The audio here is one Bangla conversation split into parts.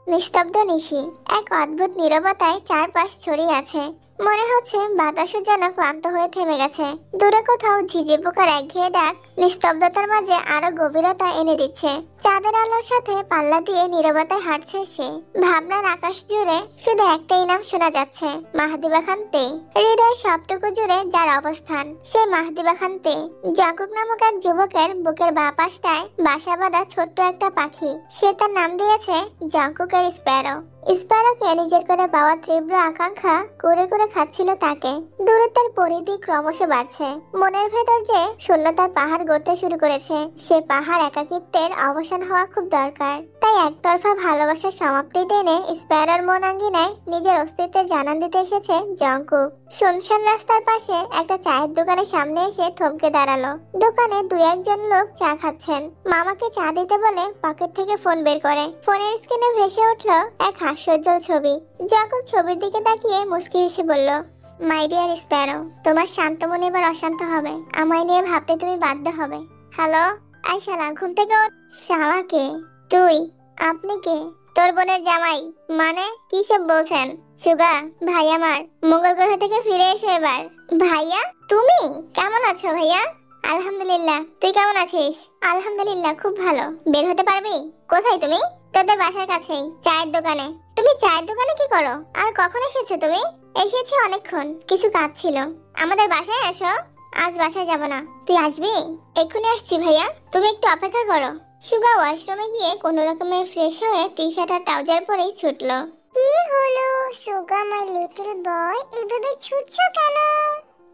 নিস্তব্ধ নিশি, এক অদ্ভুত নীরবতায় চারপাশ ছড়িয়ে আছে। মনে হচ্ছে বাতাসও যেন ক্লান্ত হয়ে থেমে গেছে। দূরে কোথাও ঝিঝি পোকার একঘেয়ে ডাক নিস্তব্ধতার মাঝে আরো গভীরতা এনে দিচ্ছে। চাঁদের আলোর সাথে পাল্লা দিয়ে নীরবতায় হাঁটছে সে। ভাবনার আকাশ জুড়ে শুধু একটাই নাম শোনা যাচ্ছে, মাহদিবা খান তে। হৃদয়ের সবটুকু জুড়ে যার অবস্থান, সে মাহদিবা খান তে। জাকুব নামক এক যুবকের বুকের বাঁ পাশটায় বাসা বাঁধা ছোট্ট একটা পাখি। সে তার নাম দিয়েছে জাঙ্কুকের স্প্যারো। স্প্যারোকে নিজের করে পাওয়ার তীব্র আকাঙ্ক্ষা করে করে খাচ্ছিল তাকে। দূরত্বের পরিধি ক্রমশ বাড়ছে। মনের ভেতর যে শূন্যতার পাহাড় গড়তে শুরু করেছে, সে পাহাড় একাকিত্বের অবসান হওয়া খুব দরকার। তাই একতরফা ভালোবাসার সমাপ্তি টেনে স্প্যারোর মন আঙ্গিনায় নিজের অস্তিত্বের জানান দিতে এসেছে জাঙ্কুক। শুনশান রাস্তার পাশে একটা চায়ের দোকানের সামনে এসে থমকে দাঁড়ালো। দোকানে দুই একজন লোক চা খাচ্ছেন। মামাকে চা দিতে বলে পকেট থেকে ফোন বের করে। ফোনের স্ক্রিনে ভেসে উঠলো এক হাস্যোজ্জ্বল ছবি। জাকুব ছবির দিকে তাকিয়ে মুস্কি হেসে বলল, মাই ডিয়ার স্প্যারো, তোমার শান্ত মনে এবার অশান্ত হবে। আমায় নিয়ে ভাবতে তুমি বাধ্য হবে। হ্যালো, আই শালা, ঘুম থেকে ওঠ। শালা কে? তুই? আপনি কে? তোর বোনের জামাই। মানে কি সব বলছেন? সুগা ভাই আমার মঙ্গল গ্রহ থেকে ফিরে এসে এবার। ভাইয়া তুমি কেমন আছো? ভাইয়া আলহামদুলিল্লাহ, তুই কেমন আছিস? আলহামদুলিল্লাহ, খুব ভালো। বের হতে পারবি? কোথায় তুমি? তোদের বাসার কাছেই, চায়ের দোকানে। তুমি চায়ের দোকানে কি করো? আর কখন এসেছো তুমি? এসেছি অনেকক্ষণ, কিছু কাজ ছিল। আমাদের বাসায় এসো। আজ বাসায় যাব না। তুই আসবি? এক্ষুনি আসছি ভাইয়া, তুমি একটু অপেক্ষা করো। সুগা ওয়াশরুমে গিয়ে কোনো রকমে ফ্রেশ হয়ে টি শার্ট আর ট্রাউজার পরেই ছুটলো। কি হলো সুগা মাই লিটল বয়, এভাবে ছুটছো কেন?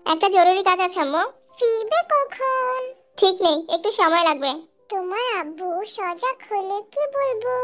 একটা জরুরি কাজ আছে আম্মু। ফিরবে কখন? ঠিক নেই, একটু সময় লাগবে। তোমার আব্বু সজাগ হলে কি বলবো?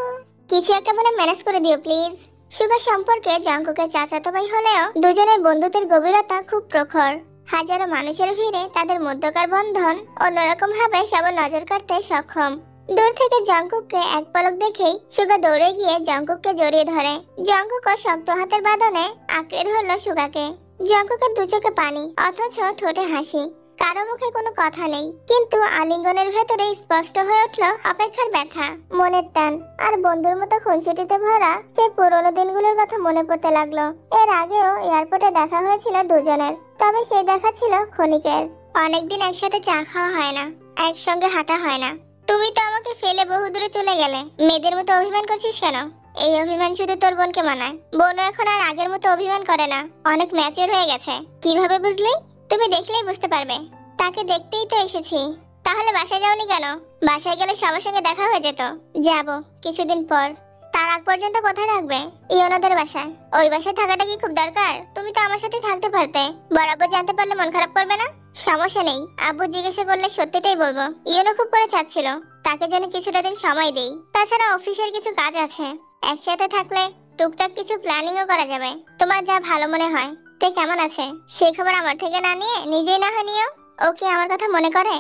কিছু একটা বলে ম্যানেজ করে দিও প্লিজ। সুগা সম্পর্কে জাঙ্কুকের চাচাতো ভাই হলেও দুজনের বন্ধুত্বের গভীরতা খুব প্রখর। হাজারো মানুষের ভিড়ে তাদের মধ্যকার বন্ধন অন্যরকম ভাবে সবার নজর কাড়তে সক্ষম। দূর থেকে জাঙ্কুককে এক পলক দেখেই সুগা দৌড়ে গিয়ে জাঙ্কুককে জড়িয়ে ধরে। জাঙ্কুকও শক্ত হাতের বাঁধনে আঁকড়ে ধরলো সুগাকে। জাঙ্কুকের দু চোখে পানি, অথচ ঠোঁটে হাসি। কারো মুখে কোনো কথা নেই, কিন্তু আলিঙ্গনের ভেতরে স্পষ্ট হয়ে উঠলো অপেক্ষার ব্যথা, মনের টান আর বন্ধুর মতো খুনসুটিতে ভরা সেই পুরোনো দিনগুলোর কথা মনে পড়তে লাগলো। এর আগেও এয়ারপোর্টে দেখা হয়েছিল দুজনের, তবে সেই দেখা ছিল ক্ষণিকের। অনেকদিন একসাথে চা খাওয়া হয় না, একসঙ্গে হাঁটা হয় না। তুমি তো আমাকে ফেলে বহু দূরে চলে গেলে। মেয়েদের মতো অভিমান করছিস কেন? এই অভিমান শুধু তোর বোনকে মানায়। বোনও এখন আর আগের মতো অভিমান করে না, অনেক ম্যাচিওর হয়ে গেছে। কিভাবে বুঝলি? তুমি দেখলেই বুঝতে পারবে। তাকে দেখতেই তো এসেছি। তাহলে বাসায় যাওনি কেন? বাসায় গেলে সবার সঙ্গে দেখা হয়ে যেত। যাব কিছুদিন পর। তার আগ পর্যন্ত কোথায় থাকবে? ইওনাদের বাসায়। ওই বাসায় থাকাটা কি খুব দরকার? তুমি তো আমার সাথে থাকতে পারতে। বরাবর জানতে পারলে মন খারাপ করবে না? সমস্যা নেই, আব্বু জিজ্ঞাসা করলে সত্যিটাই বলবো। ইওনো খুব করে চাচ্ছিল তাকে যেন কিছুটা দিন সময় দেই। তাছাড়া অফিসের কিছু কাজ আছে, একসাথে থাকলে টুকটাক কিছু প্ল্যানিংও করা যাবে। তোমার যা ভালো মনে হয়। তে কেমন আছে? সে খবর আমার থেকে না নিয়ে নিজেই না হয় নিও। ও কি আমার কথা মনে করে?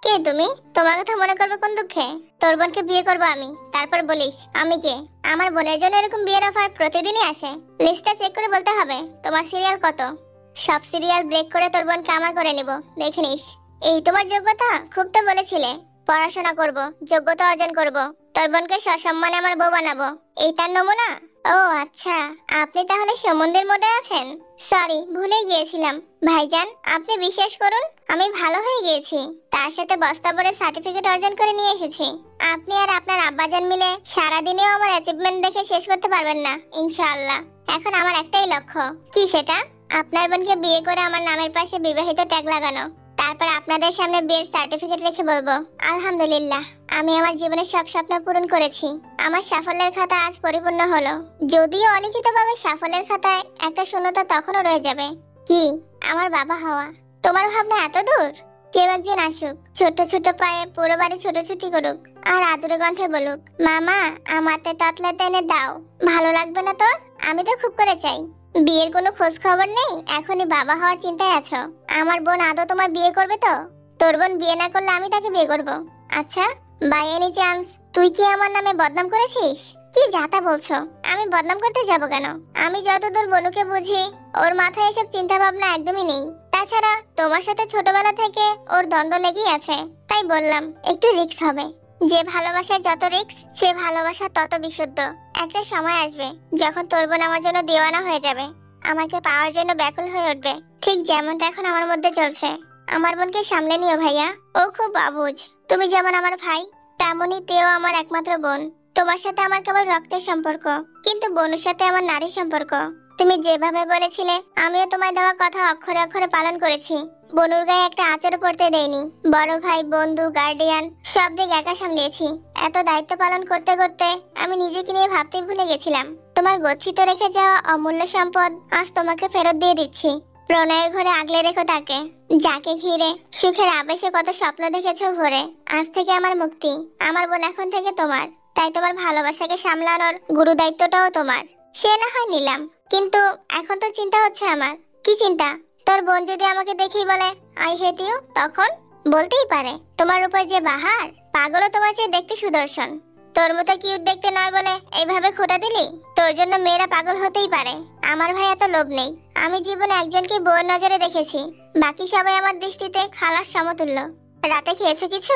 কে তুমি? তোমার কথা মনে করবে কোন দুঃখে? তোর বোনকে বিয়ে করবো আমি, তারপর বলিস আমি কে? আমার বোনের জন্য এরকম বিয়ের অফার প্রতিদিনই আসে। লিস্টটা চেক করে বলতে হবে তোমার সিরিয়াল কত। সব সিরিয়াল ব্রেক করে তোর বোনকে আমার করে নিব, দেখে নিস। এই তোমার যোগ্যতা? খুব তো বলেছিলে পড়াশোনা করব, যোগ্যতা অর্জন করব, তোর বোনকে সসম্মানে আমার বউ বানাবো। এই তার নমুনা? ও আচ্ছা, আপনি তাহলে সম্বন্ধের মোডে আছেন। সরি, ভুলে গিয়েছিলাম। ভাইজান, আপনি বিশ্বাস করুন আমি ভালো হয়ে গিয়েছি। তার সাথে বস্তা ভরে সার্টিফিকেট অর্জন করে নিয়ে এসেছি। আপনি আর আপনার আব্বাজান মিলে সারাদিনেও আমার অ্যাচিভমেন্ট দেখে শেষ করতে পারবেন না ইনশাআল্লাহ। এখন আমার একটাই লক্ষ্য। কি সেটা? আপনার বোনকে বিয়ে করে আমার নামের পাশে বিবাহিত ট্যাগ লাগানো। তারপর আপনাদের সামনে বিয়ের সার্টিফিকেট রেখে বলবো, আলহামদুলিল্লাহ, আমি আমার জীবনের সব স্বপ্ন পূরণ করেছি। আমার সাফল্যের খাতা আজ পরিপূর্ণ হলো। যদিও অলিখিতভাবে সাফল্যের খাতায় একটা শূন্যতা তখনও রয়ে যাবে। কি? আমার বাবা হওয়া। তোমার ভাবনা এত দূর? কেউ একজন আসুক, ছোট ছোট পায়ে পুরো বাড়ি ছোটাছুটি করুক, আর আদুরে কণ্ঠে বলুক, মামা আমাতে ততলাতে এনে দাও। ভালো লাগবে না তোর? আমি তো খুব করে চাই। বিয়ের কোনো খোঁজ খবর নেই, এখনই বাবা হওয়ার চিন্তায় আছো। আমার বোন আদৌ তোমার বিয়ে করবে তো? তোর বোন বিয়ে না করলে আমি তাকে বিয়ে করব। আচ্ছা, বাই এনি চান্স তুই কি আমার নামে বদনাম করেছিস? কি যাতা বলছো? আমি বদনাম করতে যাব কেন? আমি যতদূর বনুকে বুঝি, ওর মাথায় এসব চিন্তা ভাবনা একদমই নেই। তাছাড়া তোমার সাথে ছোটবেলা থেকে ওর দ্বন্দ্ব লেগেই আছে, তাই বললাম একটু রিস্ক হবে। যে ভালোবাসায় যত রিস্ক, সে ভালোবাসা তত বিশুদ্ধ। একটা সময় আসবে যখন তোর বোন আমার জন্য দেওয়ানা হয়ে যাবে, আমাকে পাওয়ার জন্য ব্যাকুল হয়ে উঠবে, ঠিক যেমনটা এখন আমার মধ্যে চলছে। আমার বোনকে সামলে নিও ভাইয়া, ও খুব অবুঝ। তুমি যেমন আমার ভাই, তেমনই তেও আমার একমাত্র বোন। তোমার সাথে আমার কেবল রক্তের সম্পর্ক, কিন্তু বোনের সাথে আমার নারীর সম্পর্ক। তুমি যেভাবে বলেছিলে, আমিও তোমার দেওয়া কথা অক্ষরে অক্ষরে পালন করেছি। বনুর গায়ে একটা আঁচড় পড়তে দেয়নি। বড় ভাই, বন্ধু, গার্ডিয়ান সব দিক একা সামলিয়েছি। এত দায়িত্ব পালন করতে করতে আমি নিজেকে নিয়ে ভাবতেই ভুলে গেছিলাম। তোমার গচ্ছিত রেখে যাওয়া অমূল্য সম্পদ আজ তোমাকে ফেরত দিয়ে দিচ্ছি। প্রণয়ের ঘরে আগলে রেখো তাকে, যাকে ঘিরে সুখের আবেশে কত স্বপ্ন দেখেছো ভোরে। আজ থেকে আমার মুক্তি, আমার বোন এখন থেকে তোমার। তাই তোমার ভালোবাসাকে সামলানোর গুরু দায়িত্বটাও তোমার। সে না হয় নিলাম, কিন্তু এখন তো চিন্তা হচ্ছে আমার। কি চিন্তা? তোর বোন যদি আমাকে দেখেই বলে আই হেট ইউ, তখন? বলতেই পারে তোমার উপর যে বাহার, পাগলও তোমার চেয়ে দেখতে সুদর্শন। তোর মতো কিউট দেখতে নয় বলে এইভাবে খোটা দিলি? তোর জন্য মেয়েরা পাগল হতেই পারে, আমার ভাই এত লোভ নেই। আমি জীবনে একজনকে বউয়ের নজরে দেখেছি, বাকি সবাই আমার দৃষ্টিতে খালাস সমতুল্য। রাতে খেয়েছো কিছু?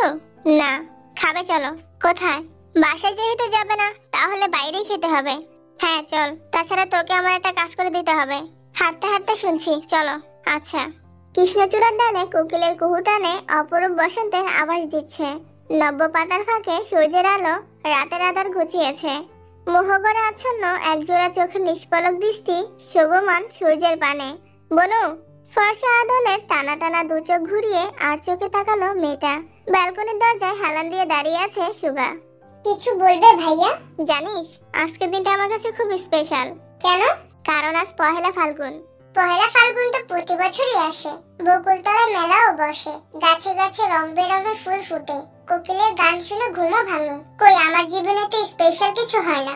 না। খাবে চলো। কোথায়? বাসায় যেহেতু যাবে না, তাহলে বাইরেই খেতে হবে। হ্যাঁ চল, তাছাড়া তোকে আমার একটা কাজ করে দিতে হবে। হাঁটতে হাঁটতে শুনছি, চলো। আচ্ছা। কৃষ্ণচূড়ার ডালে কোকিলের কুহুটানে অপরূপ বসন্তের আভাস দিচ্ছে। নব্য পাতার ফাঁকে সূর্যের আলো রাতের আধার ঘুচিয়েছে। মোহগরে আচ্ছন্ন একজোড়া চোখের নিষ্পলক দৃষ্টি শোভমান সূর্যের পানে। বনু, ফর্সা আদলের টানা টানা দু চোখ ঘুরিয়ে আর চোখে তাকালো মেয়েটা। ব্যালকনির দরজায় হেলান দিয়ে দাঁড়িয়ে আছে সুগা। কিছু বলবে ভাইয়া? জানিস, আজকের দিনটা আমার কাছে খুব স্পেশাল। কেন? কারণ আজ পহেলা ফাল্গুন। পহেলা ফাল্গুন তো প্রতি বছরই আসে। বকুলতলায় মেলাও বসে, গাছে গাছে রং বেরঙের ফুল ফুটে, কোকিলের গান শুনে ঘুমও ভাঙে। কই, আমার জীবনে তো স্পেশাল কিছু হয় না।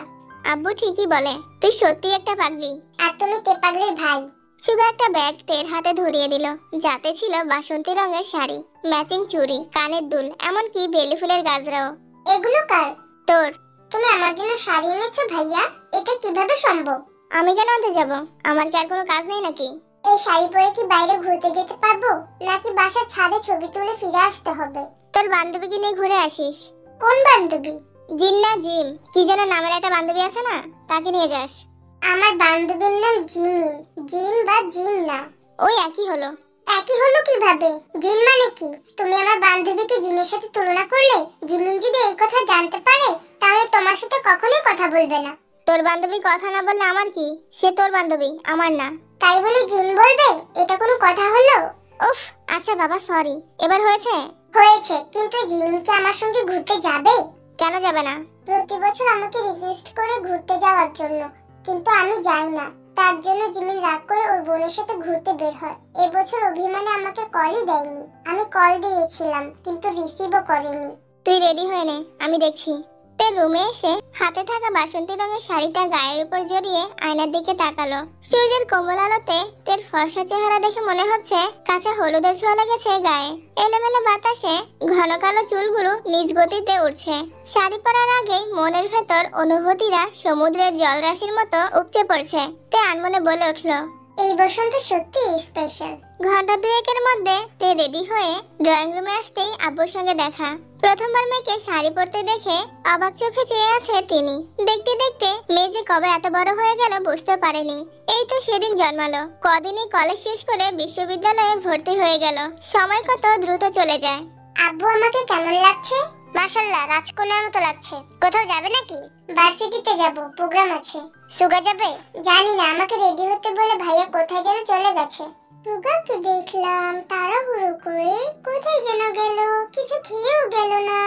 আব্বু ঠিকই বলে, তুই সত্যি একটা পাগলি। আর তুমি তে পাগলির ভাই। সুগা একটা ব্যাগ তের হাতে ধরিয়ে দিল, যাতে ছিল বাসন্তী রঙের শাড়ি, ম্যাচিং চুড়ি, কানের দুল, এমনকি বেলি ফুলের গাজরাও। এগুলো কার? তোর। তুমি আমার জন্য শাড়ি এনেছো ভাইয়া? এটা কিভাবে সম্ভব? আমি কেন আনতে যাব? আমার কি আর কোনো কাজ নেই নাকি? এই শাড়ি পরে কি বাইরে ঘুরতে যেতে পারবো, নাকি বাসার ছাদে ছবি তুলে ফিরে আসতে হবে? তোর বান্ধবীকে নিয়ে ঘুরে আসিস। কোন বান্ধবী? জিন না জিম, কি যেন নামের একটা বান্ধবী আছে না, তাকে নিয়ে যাস। আমার বান্ধবীর নাম জিমি। জিন বা জিন না, ওই একই হলো। একই হলো কিভাবে? জিন মানে কি? তুমি আমার বান্ধবীকে জিনের সাথে তুলনা করলে? জিমিন যদি এই কথা জানতে পারে, তাহলে তোমার সাথে কখনোই কথা বলবে না। তোর বান্ধবী কথা না বললে আমার কি? সে তোর বান্ধবী, আমার না। তাই বলে জিন বলবে? এটা কোনো কথা হলো? উফ, আচ্ছা বাবা, সরি। এবার হয়েছে? হয়েছে, কিন্তু জিমিন কি আমার সঙ্গে ঘুরতে যাবে? কেন যাবে না? প্রতি বছর আমাকে রিকোয়েস্ট করে ঘুরতে যাওয়ার জন্য, কিন্তু আমি যাই না। তার জন্য জিমিন রাগ করে ওর বোনের সাথে ঘুরতে বের হয়। এবছর অভিমানে আমাকে কলই দেয়নি। আমি কল দিয়েছিলাম, কিন্তু রিসিভও করেনি। তুই রেডি হয়ে নে, আমি দেখছি। তে রুমে এসে হাতে থাকা বাসন্তী রঙের শাড়িটা গায়ের উপর জড়িয়ে আয়নার দিকে তাকালো। সূর্যের কোমল আলোতে তের ফর্সা চেহারা দেখে মনে হচ্ছে কাঁচা হলুদের ছোঁয়া লেগেছে গায়ে। এলোমেলো বাতাসে ঘন কালো চুলগুলো নিজ গতিতে উঠছে। শাড়ি পরার আগেই মনের ভেতর অনুভূতিরা সমুদ্রের জলরাশির মতো উপচে পড়ছে। তে আনমনে বলে উঠলো, এই বসন্ত সত্যি স্পেশাল। ঘন্টা দুয়েকের মধ্যে তে রেডি হয়ে ড্রয়িং রুমে আসতেই আব্বুর সঙ্গে দেখা। প্রথমবার মেয়েকে শাড়ি পরতে দেখে অবাক চোখে চেয়ে আছে তিনি। দেখতে দেখতে মেয়ে যে কবে এত বড় হয়ে গেল বুঝতে পারেনি। এই তো সেদিন জন্মালো, কদিনই কলেজ শেষ করে বিশ্ববিদ্যালয়ে ভর্তি হয়ে গেল। সময় কত দ্রুত চলে যায়। আব্বু, আমাকে কেমন লাগছে? মাশাআল্লাহ, রাজকন্যার মতো লাগছে। কোথাও যাবে নাকি? ভার্সিটিতে যাব, প্রোগ্রাম আছে। সুগা যাবে? জানি না, আমাকে রেডি হতে বলে ভাইয়া কোথায় যেন চলে গেছে। সুগাকে দেখলাম তাড়াহুড়ো করে কোথায় যেন গেল, কিছু খেয়েও গেল না।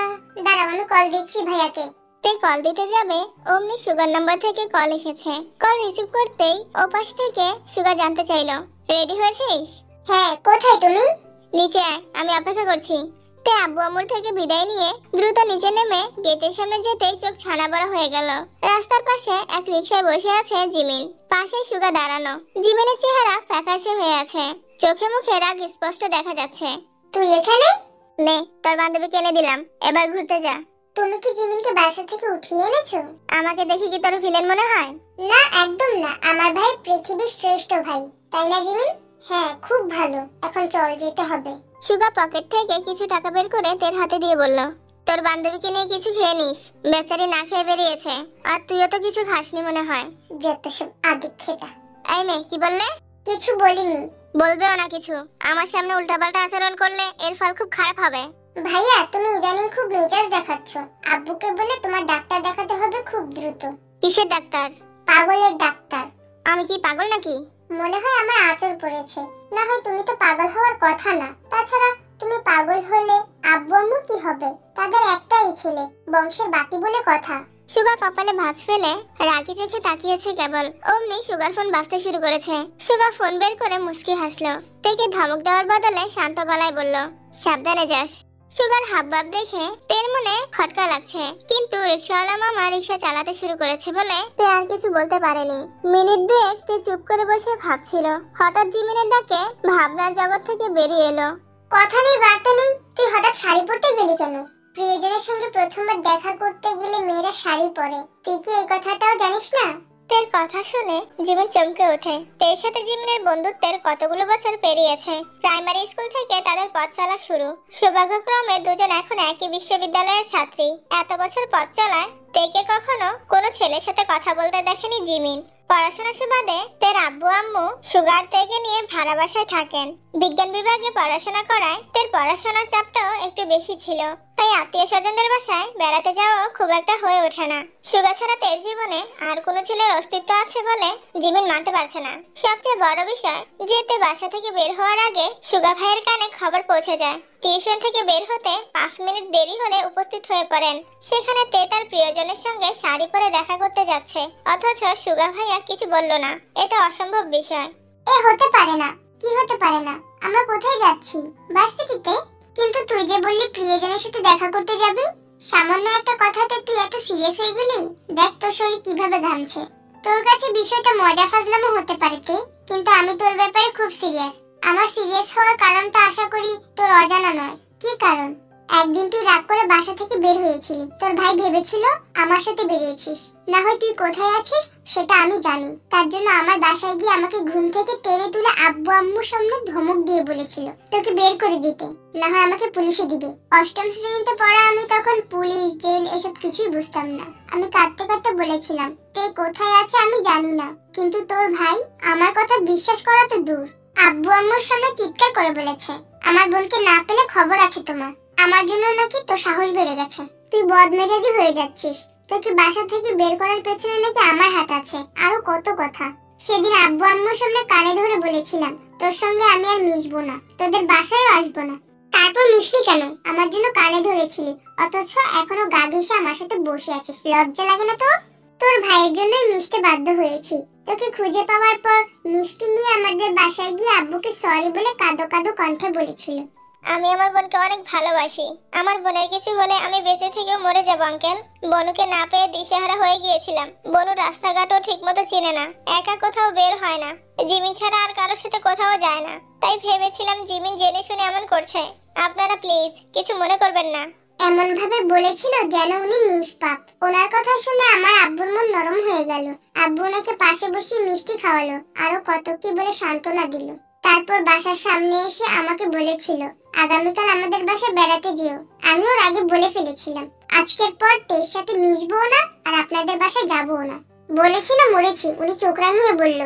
দাঁড়াও, আমি কল দিচ্ছি ভাইয়াকে। তে কল দিতে যাবে, অমনি সুগার নাম্বার থেকে কল এসেছে। কল রিসিভ করতেই ওপাশ থেকে সুগা জানতে চাইলো, রেডি হয়েছিস? হ্যাঁ, কোথায় তুমি? নিচে আয়, আমি অপেক্ষা করছি। তে আব্বু আম্মুর থেকে বিদায় নিয়ে দ্রুত নিচে নেমে গেটের সামনে যেতেই চোখ ছানা বড় হয়ে গেল। রাস্তার পাশে এক রিকশায় বসে আছে জিমিন, পাশে সুগা দাঁড়ানো। জিমিনের চেহারা ফ্যাকাশে হয়ে আছে, চোখে মুখে রাগ স্পষ্ট দেখা যাচ্ছে। তুই এখানে? নে, তোর বান্ধবীকে এনে দিলাম, এবার ঘুরতে যা। তুমি কি জিমিনকে বাসা থেকে উঠিয়ে এনেছো? আমাকে দেখি কি তোর ভিলেন মনে হয়? না, একদম না। আমার ভাই পৃথিবীর শ্রেষ্ঠ ভাই, তাই না জিমিন? হ্যাঁ, খুব ভালো। এখন চল, যেতে হবে। সুগা পকেট থেকে কিছু টাকা বের করে তের হাতে দিয়ে বলল, তোর বান্ধবীকে নিয়ে কিছু খেয়ে নিস, বেচারি না খেয়ে বেরিয়েছে। আর তুইও তো কিছু খাসনি মনে হয়। যত সব আদিক্ষেতা। এই মেয়ে, কি বললে? কিছু বলিনি। বলবেও না কিছু। আমার সামনে উল্টাপাল্টা আচরণ করলে এর ফল খুব খারাপ হবে। ভাইয়া, তুমি ইদানিং খুব মেজাজ দেখাচ্ছ। আব্বুকে বলে তোমার ডাক্তার দেখাতে হবে খুব দ্রুত। কিসের ডাক্তার? পাগলের ডাক্তার। আমি কি পাগল নাকি? মনে হয় আমার আঁচড় পড়েছে। না হয় তুমি তো পাগল হওয়ার কথা না। তাছাড়া তুমি পাগল হলে আব্বু আম্মু কি হবে? তাদের একটাই ছেলে, বংশের বাতি বলে কথা। সুগা কপালে ভাঁজ ফেলে রাগি চোখে তাকিয়েছে কেবল। অমনি সুগার ফোন বাজতে শুরু করেছে। সুগা ফোন বের করে মুস্কি হাসলো। তেকে ধমক দেওয়ার বদলে শান্ত গলায় বলল, সাবধানে যাস। সুগার হাবভাব দেখে তের মনে খটকা লাগছে, কিন্তু রিকশাওয়ালা মামা রিকশা চালাতে শুরু করেছে বলে তে আর কিছু বলতে পারেনি। মিনিট দুয়েক তে চুপ করে বসে ভাবছিল। হঠাৎ জিমিনের ডাকে ভাবনার জগৎ থেকে বেরিয়ে এলো। কথা নেই বার্তা নেই, তুই হঠাৎ শাড়ি পরতে গেলি কেন? প্রিয়জনের সঙ্গে প্রথমবার দেখা করতে গেলে মেয়েরা শাড়ি পরে, তুই কি এই কথাটাও জানিস না? তের কথা শুনে জীবন চমকে ওঠে। তের সাথে জীবনের বন্ধুত্বের কতগুলো বছর পেরিয়েছে। প্রাইমারি স্কুল থেকে তাদের পথ চলা শুরু। সৌভাগ্যক্রমে দুজন এখন একই বিশ্ববিদ্যালয়ের ছাত্রী। এত বছর পথ চলায় তেকে কখনো কোনো ছেলের সাথে কথা বলতে দেখেনি জিমিন। পড়াশোনা সুবাদে তের আব্বু আম্মু সুগার তেকে নিয়ে ভাড়া বাসায় থাকেন। বিজ্ঞান বিভাগে পড়াশোনা করায় তের পড়াশোনার চাপটাও একটু বেশি ছিল, তাই আত্মীয় স্বজনদের বাসায় বেড়াতে যাওয়াও খুব একটা হয়ে ওঠে না। সুগা ছাড়া তের জীবনে আর কোনো ছেলের অস্তিত্ব আছে বলে জিমিন মানতে পারছে না। সবচেয়ে বড় বিষয় যে তে বাসা থেকে বের হওয়ার আগে সুগা ভাইয়ের কানে খবর পৌঁছে যায়। টিউশন থেকে বের হতে 5 মিনিট দেরি হলে উপস্থিত হয়ে পড়েন। সেখানে তে তার প্রিয়জনের সঙ্গে শাড়ি পরে দেখা করতে যাচ্ছে, অথচ সুগা ভাইয়া কিছু বলল না। এটা অসম্ভব বিষয়। এ হতে পারে না। কি হতে পারে না? আমরা কোথায় যাচ্ছি? ভার্সিটিতে। কিন্তু তুই যে বললি প্রিয়জনের সাথে দেখা করতে যাবি, সামান্য একটা কথাতে তুই এত সিরিয়াস হয়ে গেলি। দেখ তোর শরীর কিভাবে ঘামছে। তোর কাছে বিষয়টা মজা ফাজলামো হতে পারে তে, কিন্তু আমি তোর ব্যাপারে খুব সিরিয়াস। আমার সিরিয়াস হওয়ার কারণটা আশা করি তোর অজানা নয়। কি কারণ? একদিন তুই রাগ করে বাসা থেকে বের হয়েছিলি। তোর ভাই ভেবেছিল আমার সাথে বেরিয়েছিস। না হয় তুই কোথায় আছিস সেটা আমি জানি। তার জন্য আমার বাসায় গিয়ে আমাকে ঘুম থেকে টেনে তুলে আব্বু আম্মুর সামনে ধমক দিয়ে বলেছিল তোকে বের করে দিতে, না হয় আমাকে পুলিশে দিবে। অষ্টম শ্রেণীতে পড়া আমি তখন পুলিশ, জেল এসব কিছুই বুঝতাম না। আমি কাঁদতে কাঁদতে বলেছিলাম তে কোথায় আছে আমি জানি না। কিন্তু তোর ভাই আমার কথা বিশ্বাস করা তো দূর, আব্বু আম্মুর সামনে চিৎকার করে বলেছে আমার বোনকে না পেলে খবর আছে তোমার। আমার জন্য নাকি তোর সাহস বেড়ে গেছে। তুই বদমেজাজি হয়ে যাচ্ছিস। তোকে বাসা থেকে বের করার পেছনে নাকি আমার হাত আছে। আরো কত কথা। সেদিন আব্বু আম্মুর সামনে কানে ধরে বলেছিলাম তোর সঙ্গে আমি আর মিশবো না, তোদের বাসায়ও আসবো না। তারপর মিশলি কেন? আমার জন্য কানে ধরেছিলি, অথচ এখনো গা ঘেঁষে আমার সাথে বসে আছিস। লজ্জা লাগে না তোর? তোর ভাইয়ের জন্যই মিশতে বাধ্য হয়েছি। তোকে খুঁজে পাওয়ার পর মিষ্টি নিয়ে আমাদের বাসায় গিয়ে আব্বুকে সরি বলে কাঁদো কাঁদো কণ্ঠে বলেছিল আমি আমার বোনকে অনেক ভালোবাসি। আমার বোনের কিছু হলে আমি বেঁচে থেকেও মরে যাব আঙ্কেল। বনুকে না পেয়ে দিশেহারা হয়ে গিয়েছিলাম। বনু রাস্তাঘাটও ঠিকমতো চিনে না, একা কোথাও বের হয় না, জিমিন ছাড়া আর কারোর সাথে কোথাও যায় না। তাই ভেবেছিলাম জিমিন জেনে শুনে এমন করছে। আপনারা প্লিজ কিছু মনে করবেন না। এমন ভাবে বলেছিল যেন উনি নিষ্পাপ। ওনার কথা শুনে আমার আব্বুর মন নরম হয়ে গেল। আব্বু ওনাকে পাশে বসিয়ে মিষ্টি খাওয়ালো, আরো কত কি বলে সান্ত্বনা দিল। তারপর বাসার সামনে এসে আমাকে বলেছিল আগামীকাল আমাদের বাসায় বেড়াতে যেও। আমি ওর আগে বলে ফেলেছিলাম আজকের পর তের সাথে মিশবো না আর আপনাদের বাসায় যাবো না। বলেছি না মরেছি। উনি চোখ রাঙিয়ে বলল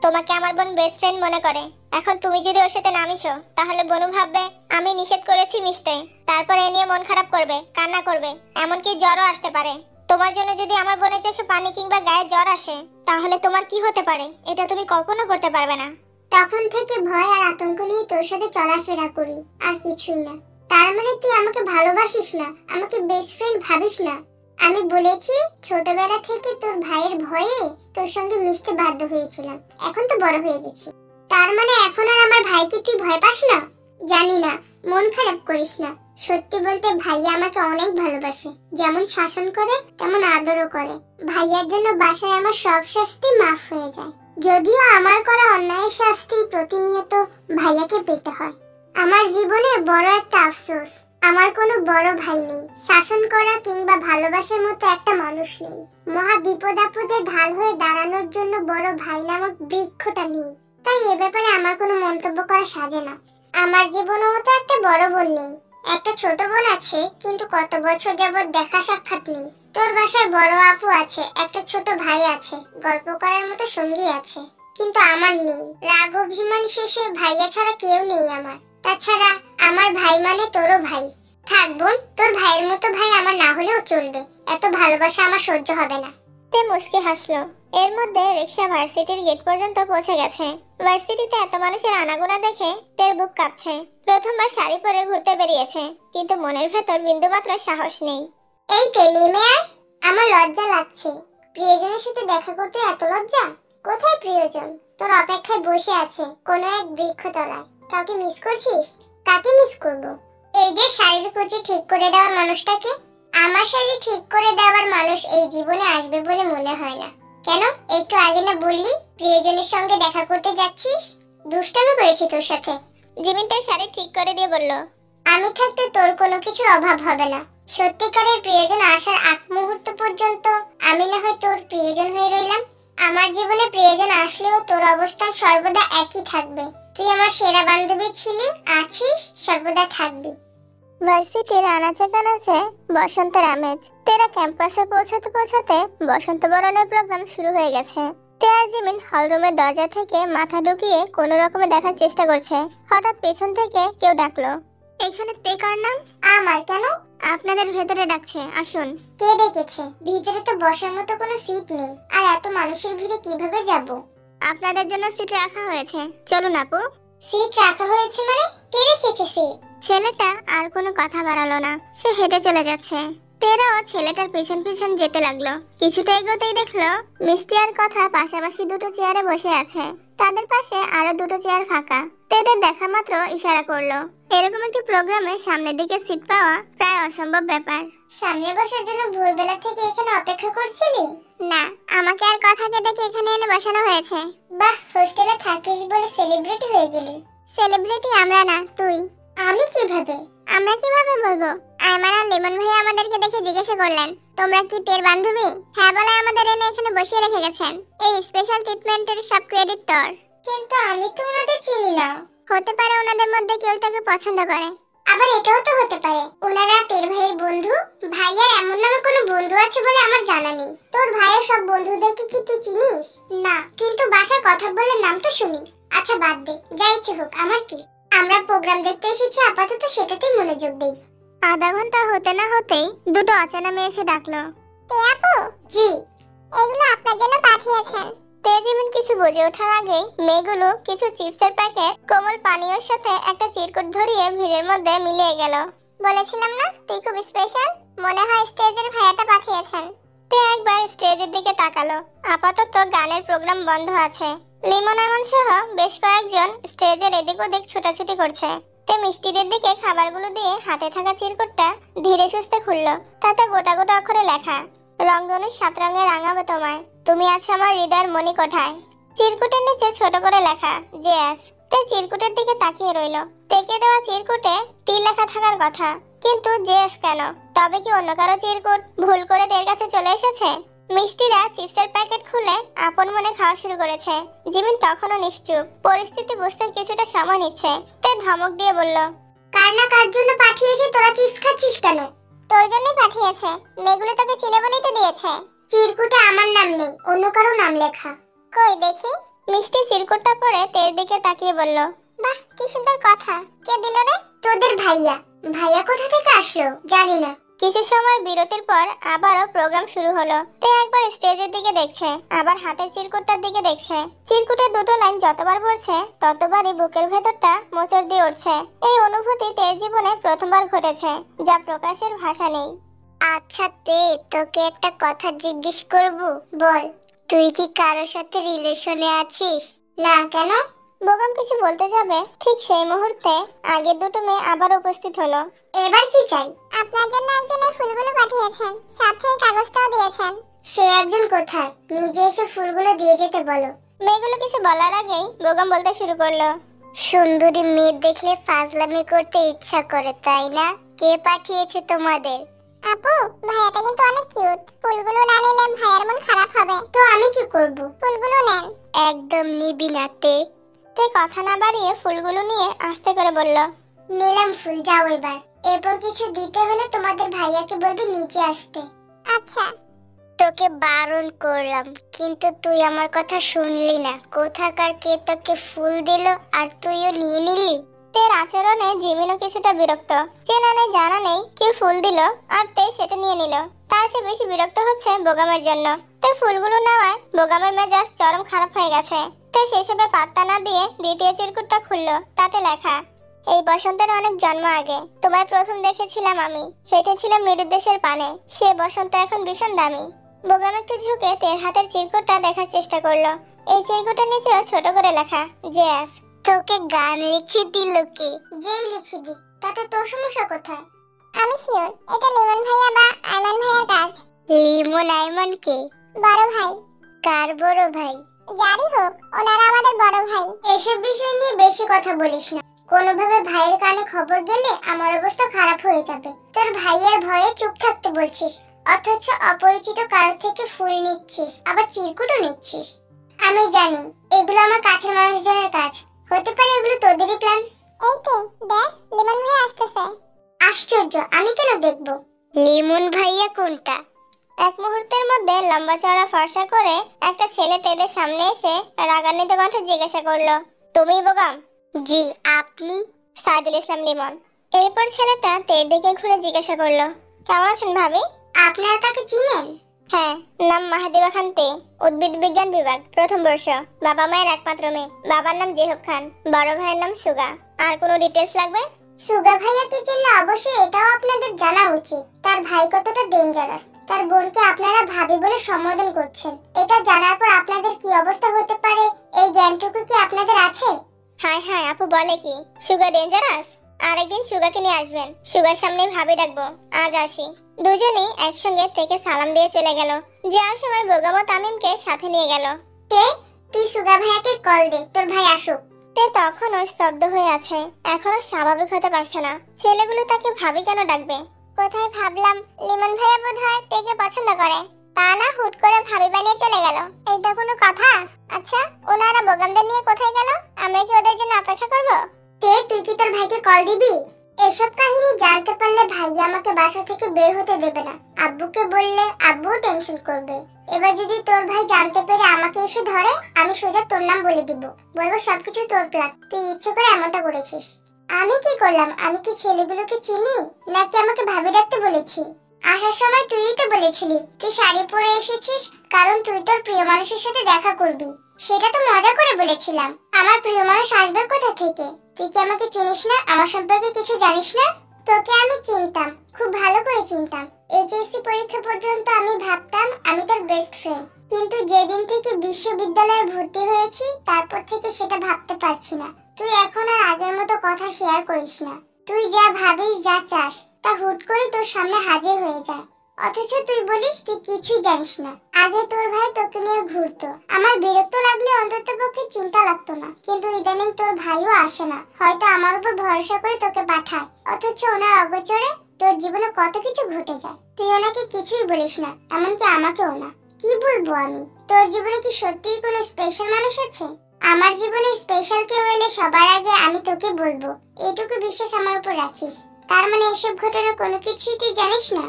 তোমাকে আমার বোন বেস্ট ফ্রেন্ড মনে করে। এখন তুমি যদি ওর সাথে না মিশো তাহলে বনু ভাববে আমি নিষেধ করেছি মিশতে। তারপর এ নিয়ে মন খারাপ করবে, কান্না করবে, এমনকি জ্বরও আসতে পারে। তোমার জন্য যদি আমার বোনের চোখে পানি কিংবা গায়ে জ্বর আসে তাহলে তোমার কি হতে পারে এটা তুমি কখনো করতে পারবে না। তখন থেকে ভয় আর আতঙ্ক নিয়ে তোর সাথে চলাফেরা করি, আর কিছুই না। তার মানে তুই আমাকে ভালোবাসিস না, আমাকে বেস্ট ফ্রেন্ড ভাবিস না। আমি বলেছি ছোটবেলা থেকে তোর ভাইয়ের ভয়ে তোর সঙ্গে মিশতে বাধ্য হয়েছিলাম। এখন তো বড় হয়ে গেছি। তার মানে এখন আর আমার ভাইকে তুই ভয় পাস না? জানি না, মন খারাপ করিস না। সত্যি বলতে ভাইয়া আমাকে অনেক ভালোবাসে। যেমন শাসন করে তেমন আদরও করে। ভাইয়ার জন্য বাসায় আমার সব শাস্তি মাফ হয়ে যায়। যদিও আমার করা অন্যায়ের শাস্তি প্রতিনিয়ত ভাইয়াকে পেতে হয়। আমার জীবনে বড় একটা আফসোস, আমার কোনো বড় ভাই নেই। শাসন করা কিংবা ভালোবাসার মতো একটা মানুষ নেই। মহা বিপদ আপদে ঢাল হয়ে দাঁড়ানোর জন্য বড় ভাই নামক বৃক্ষটা নেই। তাই এ ব্যাপারে আমার কোনো মন্তব্য করা সাজে না। আমার জীবনেও তো একটা বড় বোন নেই। একটা ছোট বোন আছে, কিন্তু কত বছর যাবত দেখা সাক্ষাৎ নেই। তোর বাসায় বড় আপু আছে, একটা ছোট ভাই আছে, গল্প করার মতো সঙ্গী আছে, কিন্তু আমার নেই। রাগ অভিমান শেষে ভাইয়া ছাড়া কেউ নেই আমার। তাছাড়া আমার ভাই মানে তোরও ভাই। থাক বোন, তোর ভাইয়ের মতো ভাই আমার না হলেও চলবে, এত ভালোবাসা আমার সহ্য হবে না। তে মুস্কি হাসলো। এর মধ্যে রিক্সা ভার্সিটির গেট পর্যন্ত পৌঁছে গেছে। ভার্সিটিতে এত মানুষের আনাগোনা দেখে তের বুক কাঁপছে। প্রথমবার শাড়ি পরে ঘুরতে বেরিয়েছে, কিন্তু মনের ভেতর বিন্দুমাত্র সাহস নেই। এই তে নেমে আয়, আমার লজ্জা লাগছে। প্রিয়জনের সাথে দেখা করতে এত লজ্জা? কোথায় প্রিয়জন? তোর অপেক্ষায় বসে আছে কোনো এক বৃক্ষতলায়। কাউকে মিস করছিস? কাকে মিস করব? এই যে শাড়ির কুচি ঠিক করে দেওয়ার মানুষটাকে। আমার শাড়ি ঠিক করে দেওয়ার মানুষ এই জীবনে আসবে বলে মনে হয় না। কেন, একটু আগে না বললি প্রিয়জনের সঙ্গে দেখা করতে যাচ্ছিস? দুষ্টামি করেছি তোর সাথে। জিমিন তার শাড়ি ঠিক করে দিয়ে বলল, আমি থাকতে তোর কোনো কিছুর অভাব হবে না। সত্যিকারের প্রিয়জন আসার আগ মুহূর্ত পর্যন্ত আমি না হয় তোর প্রিয়জন হয়ে রইলাম। আমার জীবনে প্রিয়জন আসলেও তোর অবস্থান সর্বদা একই থাকবে। তুই আমার সেরা বান্ধবী ছিলি, আছিস, সর্বদা থাকবি। ভার্সিটির আনাচে কানাচে বসন্তের আমেজ। তেরা ক্যাম্পাসে পৌঁছাতে পৌঁছাতে বসন্ত বরণের প্রোগ্রাম শুরু হয়ে গেছে। তেরা জিমিন হলরুমের দরজা থেকে মাথা ঢুকিয়ে কোনো রকমে দেখার চেষ্টা করছে। হঠাৎ পেছন থেকে কেউ ডাকলো, এখানে তে কার নাম? আমার। কেন? আপনাদের ভেতরে ডাকছে, আসুন। কে ডেকেছে? ভিতরে তো বসার মতো কোনো সিট নেই, আর এত মানুষের ভিড়ে কিভাবে যাব? আপনাদের জন্য সিট রাখা হয়েছে, চলুন আপু। সিট রাখা হয়েছে মানে? কে রেখেছে সিট? ছেলেটা আর কোনো কথা বাড়ালো না, সে হেঁটে চলে যাচ্ছে। তেরাও ছেলেটার পিছন পিছন যেতে লাগলো। কিছুটা এগোতেই দেখলো মিষ্টি আর কথা পাশাপাশি দুটো চেয়ারে বসে আছে। তাদের পাশে আরো দুটো চেয়ার ফাঁকা। তেদের দেখা মাত্র ইশারা করলো। এরকম একটি প্রোগ্রামে সামনের দিকে সিট পাওয়া প্রায় অসম্ভব ব্যাপার। সামনে বসার জন্য ভোরবেলা থেকে এখানে অপেক্ষা করছিলি? না, আমাকে আর কথাকে ডেকে এখানে এনে বসানো হয়েছে। বাহ, হোস্টেলে থাকিস বলে সেলিব্রিটি হয়ে গেলি। সেলিব্রিটি আমরা না, তুই। আমি কিভাবে? আমরা কিভাবে বলবো? আয়মান আর লিমন ভাই আমাদেরকে দেখে জিজ্ঞাসা করলেন, তোমরা কি তের বান্ধবী? হ্যাঁ বলে আমাদের এনে এখানে বসিয়ে রেখে গেছেন। এই স্পেশাল ট্রিটমেন্টের সব ক্রেডিট তোর। কিন্তু আমি তো ওনাদের চিনি না। হতে পারে ওনাদের মধ্যে কেউ তাকে পছন্দ করে। আবার এটাও তো হতে পারে ওনারা তের ভাইয়ের বন্ধু। ভাইয়ার এমন নামে কোনো বন্ধু আছে বলে আমার জানা নেই। তোর ভাইয়ের সব বন্ধুদেরকে কি তুই চিনিস? না, কিন্তু বাসায় কথা বলে নাম তো শুনি। আচ্ছা বাদ দে, যা ইচ্ছে হোক, আমার কি। আমরা প্রোগ্রাম দেখতে এসেছি, আপাতত সেটাতেই মনোযোগ দেই। আধা ঘন্টা হতে না হতেই দুটো অচেনা মেয়ে এসে ডাকলো, তে আপু? জি। এগুলো আপনার জন্য পাঠিয়েছেন। তেজিমিন কিছু বুঝে ওঠার আগেই মেয়েগুলো কিছু চিপসের প্যাকেট কোমল পানীয়ের সাথে একটা চিরকুট ধরিয়ে ভিড়ের মধ্যে মিলিয়ে গেল। বলেছিলাম না তুই খুব স্পেশাল? মনে হয় স্টেজের ভাইয়াটা পাঠিয়েছেন। তে একবার স্টেজের দিকে তাকালো। আপাতত গানের প্রোগ্রাম বন্ধ আছে। লিমন এমন সহ বেশ কয়েকজন স্টেজের এদিক ওদিক ছোটাছুটি করছে। তে মিষ্টিদের দিকে খাবারগুলো দিয়ে হাতে থাকা চিরকুটটা ধীরে সুস্থে খুললো। তাতে গোটা গোটা অক্ষরে লেখা, রংধনু 7 রঙে রাঙাবে তোমায়, তুমি আছো আমার হৃদয়ের মণিকোঠায়। চিরকুটের নিচে ছোট করে লেখা জেএস। তে চিরকুটের দিকে তাকিয়ে রইল। তেকে দেওয়া চিরকুটে টি লেখা থাকার কথা, কিন্তু জেএস কেন? তবে কি অন্য কারো চিরকুট ভুল করে তের কাছে চলে এসেছে? মিষ্টিরা চিপসের প্যাকেট খুলে আপন মনে খাওয়া শুরু করেছে। জিমিন তখনও নিশ্চুপ, পরিস্থিতি বুঝতে কিছুটা সময় নিচ্ছে। তে ধমক দিয়ে বলল, কার না কার জন্য পাঠিয়েছে, তোরা চিপস খাচ্ছিস কেন? তোর জন্যই পাঠিয়েছে, মেয়েগুলো তোকে চিনে বলেই তো দিয়েছে। চিরকুটে আমার নাম নেই, অন্য কারো নাম লেখা। কই দেখি। মিষ্টি চিরকুটটা পরে তের দিকে তাকিয়ে বলল, বাহ কি সুন্দর কথা। কে দিল রে? তোদের ভাইয়া। ভাইয়া কোথা থেকে আসলো জানি না। কিছু সময় বিরতির পর আবারও প্রোগ্রাম শুরু হলো। তে একবার স্টেজের দিকে দেখছে, আবার হাতের চিরকুটটার দিকে দেখছে। চিরকুটের দুটো লাইন যতবার পড়ছে ততবারই বুকের ভেতরটা মোচড় দিয়ে উঠছে। এই অনুভূতি তের জীবনে প্রথমবার ঘটেছে, যা প্রকাশের ভাষা নেই। আচ্ছা তে, তোকে একটা কথা জিজ্ঞেস করব, বল তুই কি কারোর সাথে রিলেশনে আছিস? না, কেন? বোগাম কিছু বলতে যাবে, ঠিক সেই মুহূর্তে আগের দুটো মেয়ে আবার উপস্থিত হলো। এবার কি চাই? আপনার জন্য একজনের ফুলগুলো পাঠিয়েছেন, সাথে কাগজটাও দিয়েছেন। সে একজন কোথায়? নিজে এসে ফুলগুলো দিয়ে যেতে বলো। মেয়েগুলো কিছু বলার আগেই বোগাম বলতে শুরু করলো, সুন্দরী মেয়ে দেখলে ফাজলামি করতে ইচ্ছা করে, তাই না? কে পাঠিয়েছে তোমাদের? আপু, ভাইয়াটা কিন্তু অনেক কিউট। ফুলগুলো না নিলে ভাইয়ার মন খারাপ হবে। তো আমি কি করব? ফুলগুলো নেন। একদম নিবি না তে। তে কথা না বাড়িয়ে ফুলগুলো নিয়ে আস্তে করে বলল, নিলাম ফুল, যাও এবার। এরপর কিছু দিতে হলে তোমাদের ভাইয়াকে বলবি নিচে আসতে। আচ্ছা। তোকে বারণ করলাম কিন্তু তুই আমার কথা শুনলি না। কোথাকার কে তোকে ফুল দিল আর তুইও নিয়ে নিলি? তের আচরণে জিমিনও কিছুটা বিরক্ত। চেনা নেই জানা নেই কে ফুল দিল আর তে সেটা নিয়ে নিল। তার চেয়ে বেশি বিরক্ত হচ্ছে বোগামের জন্য। তে ফুলগুলো নেওয়ায় বোগামের মেজাজ চরম খারাপ হয়ে গেছে। তে সেসবে পাত্তা না দিয়ে দ্বিতীয় চিরকুটটা খুললো। তাতে লেখা, এই বসন্তের অনেক জন্ম আগে তোমায় প্রথম দেখেছিলাম আমি। হেঁটেছিলাম মেরুদেশের পানে। সে বসন্ত এখন ভীষণ দামি। বোগাম একটু ঝুঁকে তের হাতের চিরকুটটা দেখার চেষ্টা করলো। এই চিরকুটের নিচেও ছোট করে লেখা জেস। তোকে গান লিখে দিল কে? যেই লিখে দি তাতে তোর সমস্যা কোথায়? আমি শিওর এটা লিমন ভাইয়া বা আয়মান ভাইয়ার কাজ। লিমন আয়মান কে? বড় ভাই। কার বড় ভাই? যারই হোক ওনারা আমাদের বড় ভাই। এসব বিষয় নিয়ে বেশি কথা বলিস না। কোনোভাবে ভাইয়ের কানে খবর গেলে আমার অবস্থা খারাপ হয়ে যাবে। তোর ভাইয়ের ভয়ে চুপ থাকতে বলছিস, অথচ অপরিচিত কারো থেকে ফুল নিচ্ছিস, আবার চিরকুটও নিচ্ছিস। আমি জানি এগুলো আমার কাছের মানুষজনের কাজ। হতে পারে এগুলো তোদেরই প্ল্যান। এই তো দেখ লিমন ভাই আসতেছে। আশ্চর্য, আমি কেন দেখব? লিমন ভাইয়া কোনটা? এক মুহূর্তের মধ্যে লম্বা চওড়া ফর্সা করে একটা ছেলে তেদের সামনে এসে রাগান্বিত কণ্ঠে জিজ্ঞাসা করলো, তুমি বোগাম? জি, আপনি? সাইদুল ইসলাম লিমন। এরপর ছেলেটা তের দিকে ঘুরে জিজ্ঞাসা করলো, কেমন আছেন ভাবি? আপনারা তাকে চিনেন? হ্যাঁ, নাম মাহাদিবা খান তে, উদ্ভিদ বিজ্ঞান বিভাগ, প্রথম বর্ষ। বাবা মায়ের একমাত্র মেয়ে। বাবার নাম জেহব খান, বড় ভাইয়ের নাম সুগা। আর কোনো ডিটেইলস লাগবে? সুগা ভাইয়াকে চিনলে অবশ্যই এটাও আপনাদের জানা উচিত তার ভাই কতটা ডেঞ্জারাস। তার বোনকে আপনারা ভাবি বলে সম্বোধন করছেন। এটা জানার পর আপনাদের কি অবস্থা হতে পারে এই জ্ঞানটুকু কি আপনাদের আছে? হায় হায়, আপু বলে কি সুগা ডেঞ্জারাস? আরেকদিন সুগাকে নিয়ে আসবেন। সুগার সামনে ভাবি ডাকবো। আজ আসি। দুজনেই একসঙ্গে থেকে সালাম দিয়ে চলে গেল। যাওয়ার সময় বোগাম ও তামিমকে সাথে নিয়ে গেল। তে তুই সুগা ভাইয়াকে কল দে, তোর ভাই আসুক। তে তখনও স্তব্ধ হয়ে আছে, এখনো স্বাভাবিক হতে পারছে না। ছেলেগুলো তাকে ভাবি কেন ডাকবে? কোথায় ভাবলাম লিমন ভাইয়া বোধহয় তেকে পছন্দ করে, তা না হুট করে ভাবি বানিয়ে চলে গেল। এইটা কোনো কথা? আচ্ছা ওনারা বোগামদের নিয়ে কোথায় গেল? আমরা কি ওদের জন্য অপেক্ষা করব? তে তুই কি তোর ভাইকে কল দিবি? এসব কাহিনী জানতে পারলে ভাইয়া আমাকে বাসা থেকে বের হতে দেবে না। আব্বুকে বললে আব্বুও টেনশন করবে। এবার যদি তোর ভাই জানতে পেরে আমাকে এসে ধরে, আমি সোজা তোর নাম বলে দিব। বলবো সবকিছু তোর প্ল্যান, তুই ইচ্ছে করে এমনটা করেছিস। আমি কি করলাম? আমি কি ছেলেগুলোকে চিনি নাকি আমাকে ভাবি ডাকতে বলেছি? আসার সময় তুইই তো বলেছিলি তুই শাড়ি পরে এসেছিস কারণ তুই তোর প্রিয় মানুষের সাথে দেখা করবি। সেটা তো মজা করে বলেছিলাম। আমার প্রিয় মানুষ আসবে কোথা থেকে? তুই কি আমাকে চিনিস না? আমার সম্পর্কে কিছু জানিস না? তোকে আমি চিনতাম, খুব ভালো করে চিনতাম। এইচএসসি পরীক্ষা পর্যন্ত আমি ভাবতাম আমি তোর বেস্ট ফ্রেন্ড। কিন্তু যেদিন থেকে বিশ্ববিদ্যালয়ে ভর্তি হয়েছি তারপর থেকে সেটা ভাবতে পারছি না। তুই এখন আর আগের মতো কথা শেয়ার করিস না। তুই যা ভাবিস, যা চাস তা হুট করে তোর সামনে হাজির হয়ে যায়। অথচ তুই বলিস তুই কিছুই জানিস না। আগে তোর ভাই তোকে নিয়ে ঘুরতো, আমার বিরক্ত লাগলে অন্ততপক্ষে চিন্তা লাগতো না। কিন্তু ইদানিং তোর ভাইও আসে না, হয়তো আমার উপর ভরসা করে তোকে পাঠায়। অথচ ওনার অগোচরে তোর জীবনে কত কিছু ঘটে যায়। তুই ওনাকে কিছুই বলিস না, এমনকি আমাকেও না। কি বলবো আমি? তোর জীবনে কি সত্যিই কোনো স্পেশাল মানুষ আছে? আমার জীবনে স্পেশাল কেউ এলে সবার আগে আমি তোকে বলবো, এইটুকু বিশ্বাস আমার উপর রাখিস। তার মানে এসব ঘটনা কোনো কিছুই তুই জানিস না?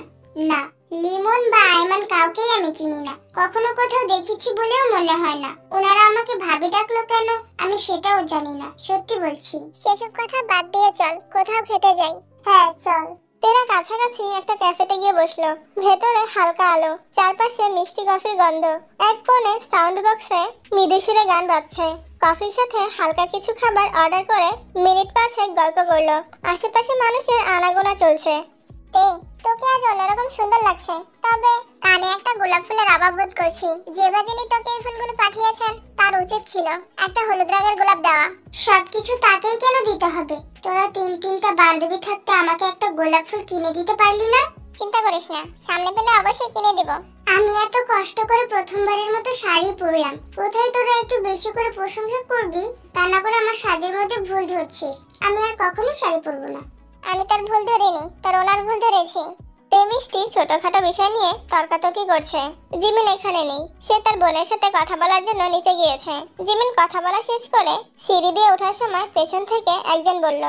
না, লিমন বা আয়মান কাউকেই আমি চিনি না, কখনো কোথাও দেখেছি বলেও মনে হয় না। ওনারা আমাকে ভাবি ডাকলো কেন আমি সেটাও জানি না, সত্যি বলছি। সেসব কথা বাদ দিয়ে চল কোথাও খেতে যাই। হ্যাঁ চল। তেরা কাছাকাছি একটা ক্যাফেতে গিয়ে বসলো। ভেতরে হালকা আলো, চারপাশে মিষ্টি কফির গন্ধ। এক কোণে সাউন্ড বক্সে মৃদু সুরে গান বাজছে। কফির সাথে হালকা কিছু খাবার অর্ডার করে মিনিট 5 গল্প করলো। আশেপাশে মানুষের আনাগোনা চলছে। তোকে আজ অন্যরকম সুন্দর লাগছে, তবে কানে একটা গোলাপ ফুলের অভাব বোধ করছি। যে বাজিনি তোকে এই ফুলগুলো পাঠিয়েছেন তার উচিত ছিল একটা হলুদ রঙের গোলাপ দেওয়া। সবকিছু তাকেই কেন দিতে হবে? তোরা তিনটা বান্ধবী থাকতে আমাকে একটা গোলাপ ফুল কিনে দিতে পারলি না? চিন্তা করিস না, সামনে পেলে অবশ্যই কিনে দেব। আমি এত কষ্ট করে প্রথমবারের মতো শাড়ি পরলাম, কোথায় তোরা একটু বেশি করে প্রশংসা করবি, তা না করে আমার সাজের মধ্যে ভুল ধরছিস। আমি আর কখনোই শাড়ি পরবো না। আমি তার ভুল ধরিনি, তার ওনার ভুল ধরেছি। মিষ্টি ছোটখাটো বিষয় নিয়ে তর্কাতর্কি করছে। জিমিন এখানে নেই, সে তার বোনের সাথে কথা বলার জন্য নিচে গিয়েছে। জিমিন কথা বলা শেষ করে সিঁড়ি দিয়ে ওঠার সময় পেছন থেকে একজন বলল,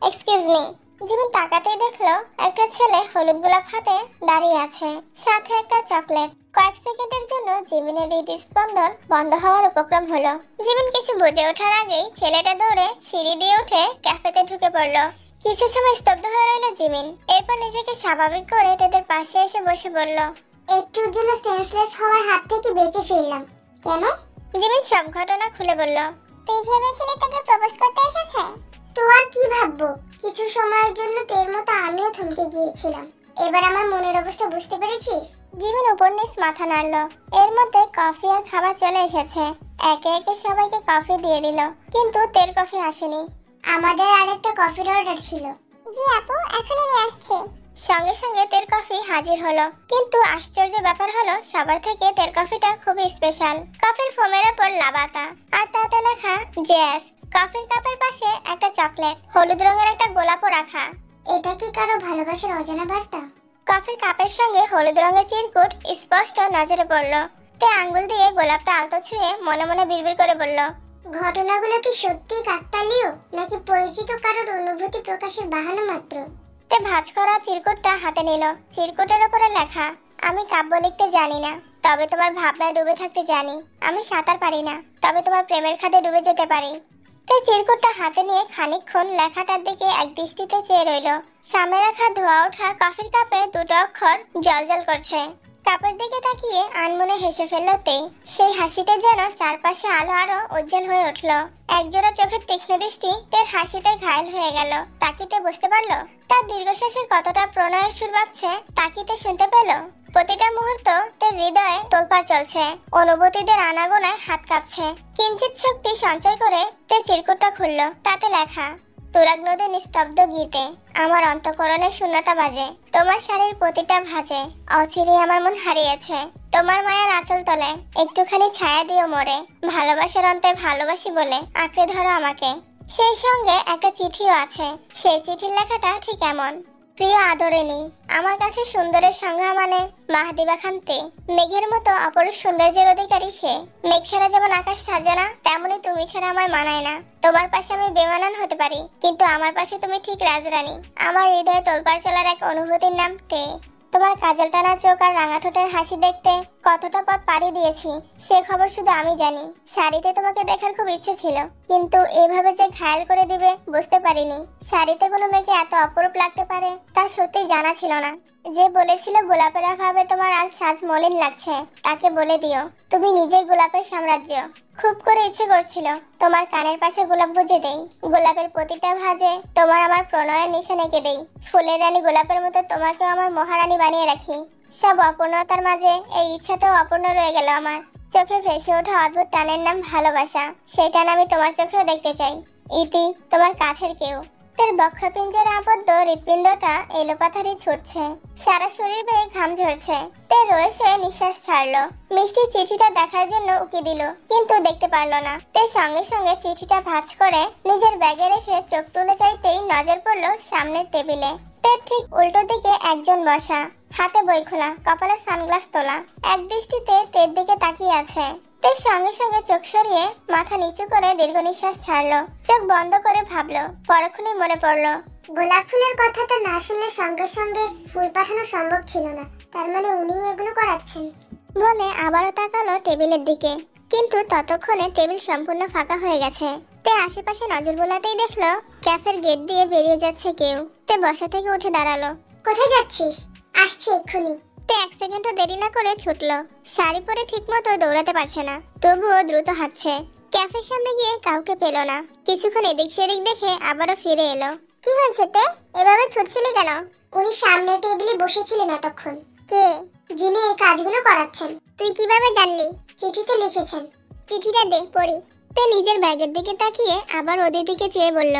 এক্সকিউজ মি। জিমিন তাকাতেই দেখলো একটা ছেলে হলুদ গোলাপ হাতে দাঁড়িয়ে আছে, সাথে একটা চকলেট। কয়েক সেকেন্ডের জন্য জিমিনের হৃদস্পন্দন বন্ধ হওয়ার উপক্রম হলো। জিমিন কিছু বুঝে ওঠার আগেই ছেলেটা দৌড়ে সিঁড়ি দিয়ে উঠে ক্যাফেতে ঢুকে পড়লো। কিছু সময় স্তব্ধ হয়ে রইল জিমিন, এরপর নিজেকে স্বাভাবিক করে তাদের পাশে এসে বসে বলল, একটুর জন্য সেন্সলেস হওয়ার হাত থেকে বেঁচে ফিরলাম। কেন? জিমিন সব ঘটনা খুলে বলল। তুই ভেবেছিলি তাকে প্রপোজ করতে এসেছে? তো আর কি ভাববো, কিছু সময়ের জন্য তোর মতো আমিও থমকে গিয়েছিলাম। এবার আমার মনের অবস্থা বুঝতে পেরেছিস? জিমিন উপর নিচ মাথা নাড়ল। এর মধ্যে কফি আর খাবার চলে এসেছে। একে একে সবাইকে কফি দিয়ে দিল, কিন্তু তের কফি আসেনি। আমাদের আরেকটা কফির অর্ডার ছিল। জি আপু, এখনই নিয়ে আসছি। সঙ্গে সঙ্গে তের কফি হাজির হলো, কিন্তু আশ্চর্য ব্যাপার হলো সবার থেকে তের কফিটা খুবই স্পেশাল। কফির ফোমের উপর লাভ আঁকা, আর তাতে লেখা জেস। কফির কাপের পাশে একটা চকলেট, হলুদ রঙের একটা গোলাপও রাখা। এটা কি কারো ভালোবাসার অজানা বার্তা? কফির কাপের সঙ্গে হলুদ রঙের চিরকুট স্পষ্ট নজরে পড়ল। তে আঙ্গুল দিয়ে গোলাপটা আলতো ছুঁয়ে মনে মনে বিড়বিড় করে বলল, ঘটনাগুলো কি সত্যি কাকতালীয়, নাকি পরিচিত কারোর অনুভূতি প্রকাশের বাহানা মাত্র? তে ভাঁজ করা চিরকুটটা হাতে নিল। চিরকুটের উপরে লেখা, আমি কাব্য লিখতে জানি না, তবে তোমার ভাবনায় ডুবে থাকতে জানি। আমি সাঁতার পারি না, তবে তোমার প্রেমের খাদে ডুবে যেতে পারি। তে চিরকুটটা হাতে নিয়ে খানিকক্ষণ লেখাটার দিকে এক দৃষ্টিতে চেয়ে রইল। সামনে রাখা ধোয়া ওঠা কফির কাপে দুটো অক্ষর জলজল করছে। কাপের দিকে তাকিয়ে আনমনে হেসে ফেলল তে। সেই হাসিতে যেন চারপাশে আলো আরো উজ্জ্বল হয়ে উঠল। একজোড়া চোখের তীক্ষ্ণ দৃষ্টি তের হাসিতে ঘায়েল হয়ে গেল। তাকিতে বুঝতে পারলো তার দীর্ঘশ্বাসের কতটা প্রণয়ের সুর বাজছে। তাকিতে শুনতে পেল প্রতিটা মুহূর্ত তের হৃদয়ে তোলপাড় চলছে, অনুভূতিদের আনাগোনায় হাত কাঁপছে। কিঞ্চিত শক্তি সঞ্চয় করে তে চিরকুটটা খুলল। তাতে লেখা, তুরাগ নদীর নিস্তব্ধ গীতে আমার অন্তঃকরণে শূন্যতা বাজে, তোমার শাড়ির প্রতিটা ভাজে অচিরে আমার মন হারিয়েছে। তোমার মায়ার আঁচল তলে একটুখানি ছায়া দিও মোরে, ভালোবাসার অন্তে ভালোবাসি বলে আঁকড়ে ধরো আমাকে। সেই সঙ্গে একটা চিঠিও আছে। সেই চিঠির লেখাটা ঠিক এমন, প্রিয় আদরিণী, আমার কাছে সুন্দরের সংজ্ঞা মানে মাহদিবা খান্তে। মেঘের মতো অপরূপ সৌন্দর্যের অধিকারী সে। মেঘ ছাড়া যেমন আকাশ সাজে না, তেমনি তুমি ছাড়া আমায় মানায় না। তোমার পাশে আমি বেমানান হতে পারি, কিন্তু আমার পাশে তুমি ঠিক রাজরানী। আমার হৃদয়ে তোলপাড় চলার এক অনুভূতির নাম তে। তোমার কাজল টানা চোখ আর রাঙা ঠোঁটের হাসি দেখতে কতটা পথ পাড়ি দিয়েছি সে খবর শুধু আমি জানি। শাড়িতে তোমাকে দেখার খুব ইচ্ছে ছিল, কিন্তু এভাবে যে ঘায়েল করে দিবে বুঝতে পারিনি। শাড়িতে কোনো মেয়েকে এত অপরূপ লাগতে পারে তা সত্যি জানা ছিল না। যে বলেছিল গোলাপের অভাবে তোমার আজ সাজ মলিন লাগছে, তাকে বলে দিও তুমি নিজেই গোলাপের সাম্রাজ্য। খুব করে ইচ্ছে করছিল তোমার কানের পাশে গোলাপ গুজে দেই, গোলাপের প্রতিটা ভাঁজে তোমার আমার প্রণয়ের নিশান এঁকে দেই। ফুলের রানী গোলাপের মতো তোমাকেও আমার মহারানী বানিয়ে রাখি। সব অপূর্ণতার মাঝে এই ইচ্ছাটাও অপূর্ণ রয়ে গেল আমার। চোখে ভেসে ওঠা অদ্ভুত টানের নাম ভালোবাসা, সেই টান আমি তোমার চোখেও দেখতে চাই। ইতি, তোমার কাছের কেউ। তের বক্ষপিঞ্জরে আবদ্ধ হৃৎপিণ্ডটা এলোপাথারি ছুটছে, সারা শরীর বেয়ে ঘাম ঝরছে। তে রয়েছে নিঃশ্বাস ছাড়লো। মিষ্টি চিঠিটা দেখার জন্য উকি দিল, কিন্তু দেখতে পারলো না। তে সঙ্গে সঙ্গে চিঠিটা ভাঁজ করে নিজের ব্যাগে রেখে চোখ তুলে চাইতেই নজর পড়লো সামনের টেবিলে। তের ঠিক উল্টো দিকে একজন বসা, হাতে বই খোলা, কপালে সানগ্লাস তোলা, এক দৃষ্টিতে তের দিকে তাকিয়ে আছে। তের সঙ্গে সঙ্গে চোখ সরিয়ে মাথা নিচু করে দীর্ঘ নিঃশ্বাস ছাড়লো। চোখ বন্ধ করে ভাবলো, পরক্ষণেই মনে পড়লো গোলাপ ফুলের কথাটা না শুনলে সঙ্গে সঙ্গে ফুল পাঠানো সম্ভব ছিল না। তার মানে উনি এগুলো করাচ্ছেন বলে আবারও তাকালো টেবিলের দিকে, কিন্তু ততক্ষণে টেবিল সম্পূর্ণ ফাঁকা হয়ে গেছে। তে আশেপাশে নজর বোলাতেই দেখলো ক্যাফের গেট দিয়ে বেরিয়ে যাচ্ছে কেউ। তে বসা থেকে উঠে দাঁড়ালো। কোথায় যাচ্ছিস? আসছি এক্ষুনি। তে এক সেকেন্ডও দেরি না করে ছুটলো। শাড়ি পরে ঠিক মতো দৌড়াতে পারছে না, তবুও দ্রুত হাঁটছে। ক্যাফের সামনে গিয়ে কাউকে পেল না। কিছুক্ষণ এদিক সেদিক দেখে আবারও ফিরে এলো। কি হয়েছে তে, এভাবে ছুটছিলি কেন? উনি সামনে টেবিলে বসেছিলেন এতক্ষণ। কে? যিনি এই কাজগুলো করাচ্ছেন। তুই কিভাবে জানলি? চিঠিতে লিখেছেন। চিঠিটা দে পড়ি। তে নিজের ব্যাগের দিকে তাকিয়ে আবার ওদের দিকে চেয়ে বলল,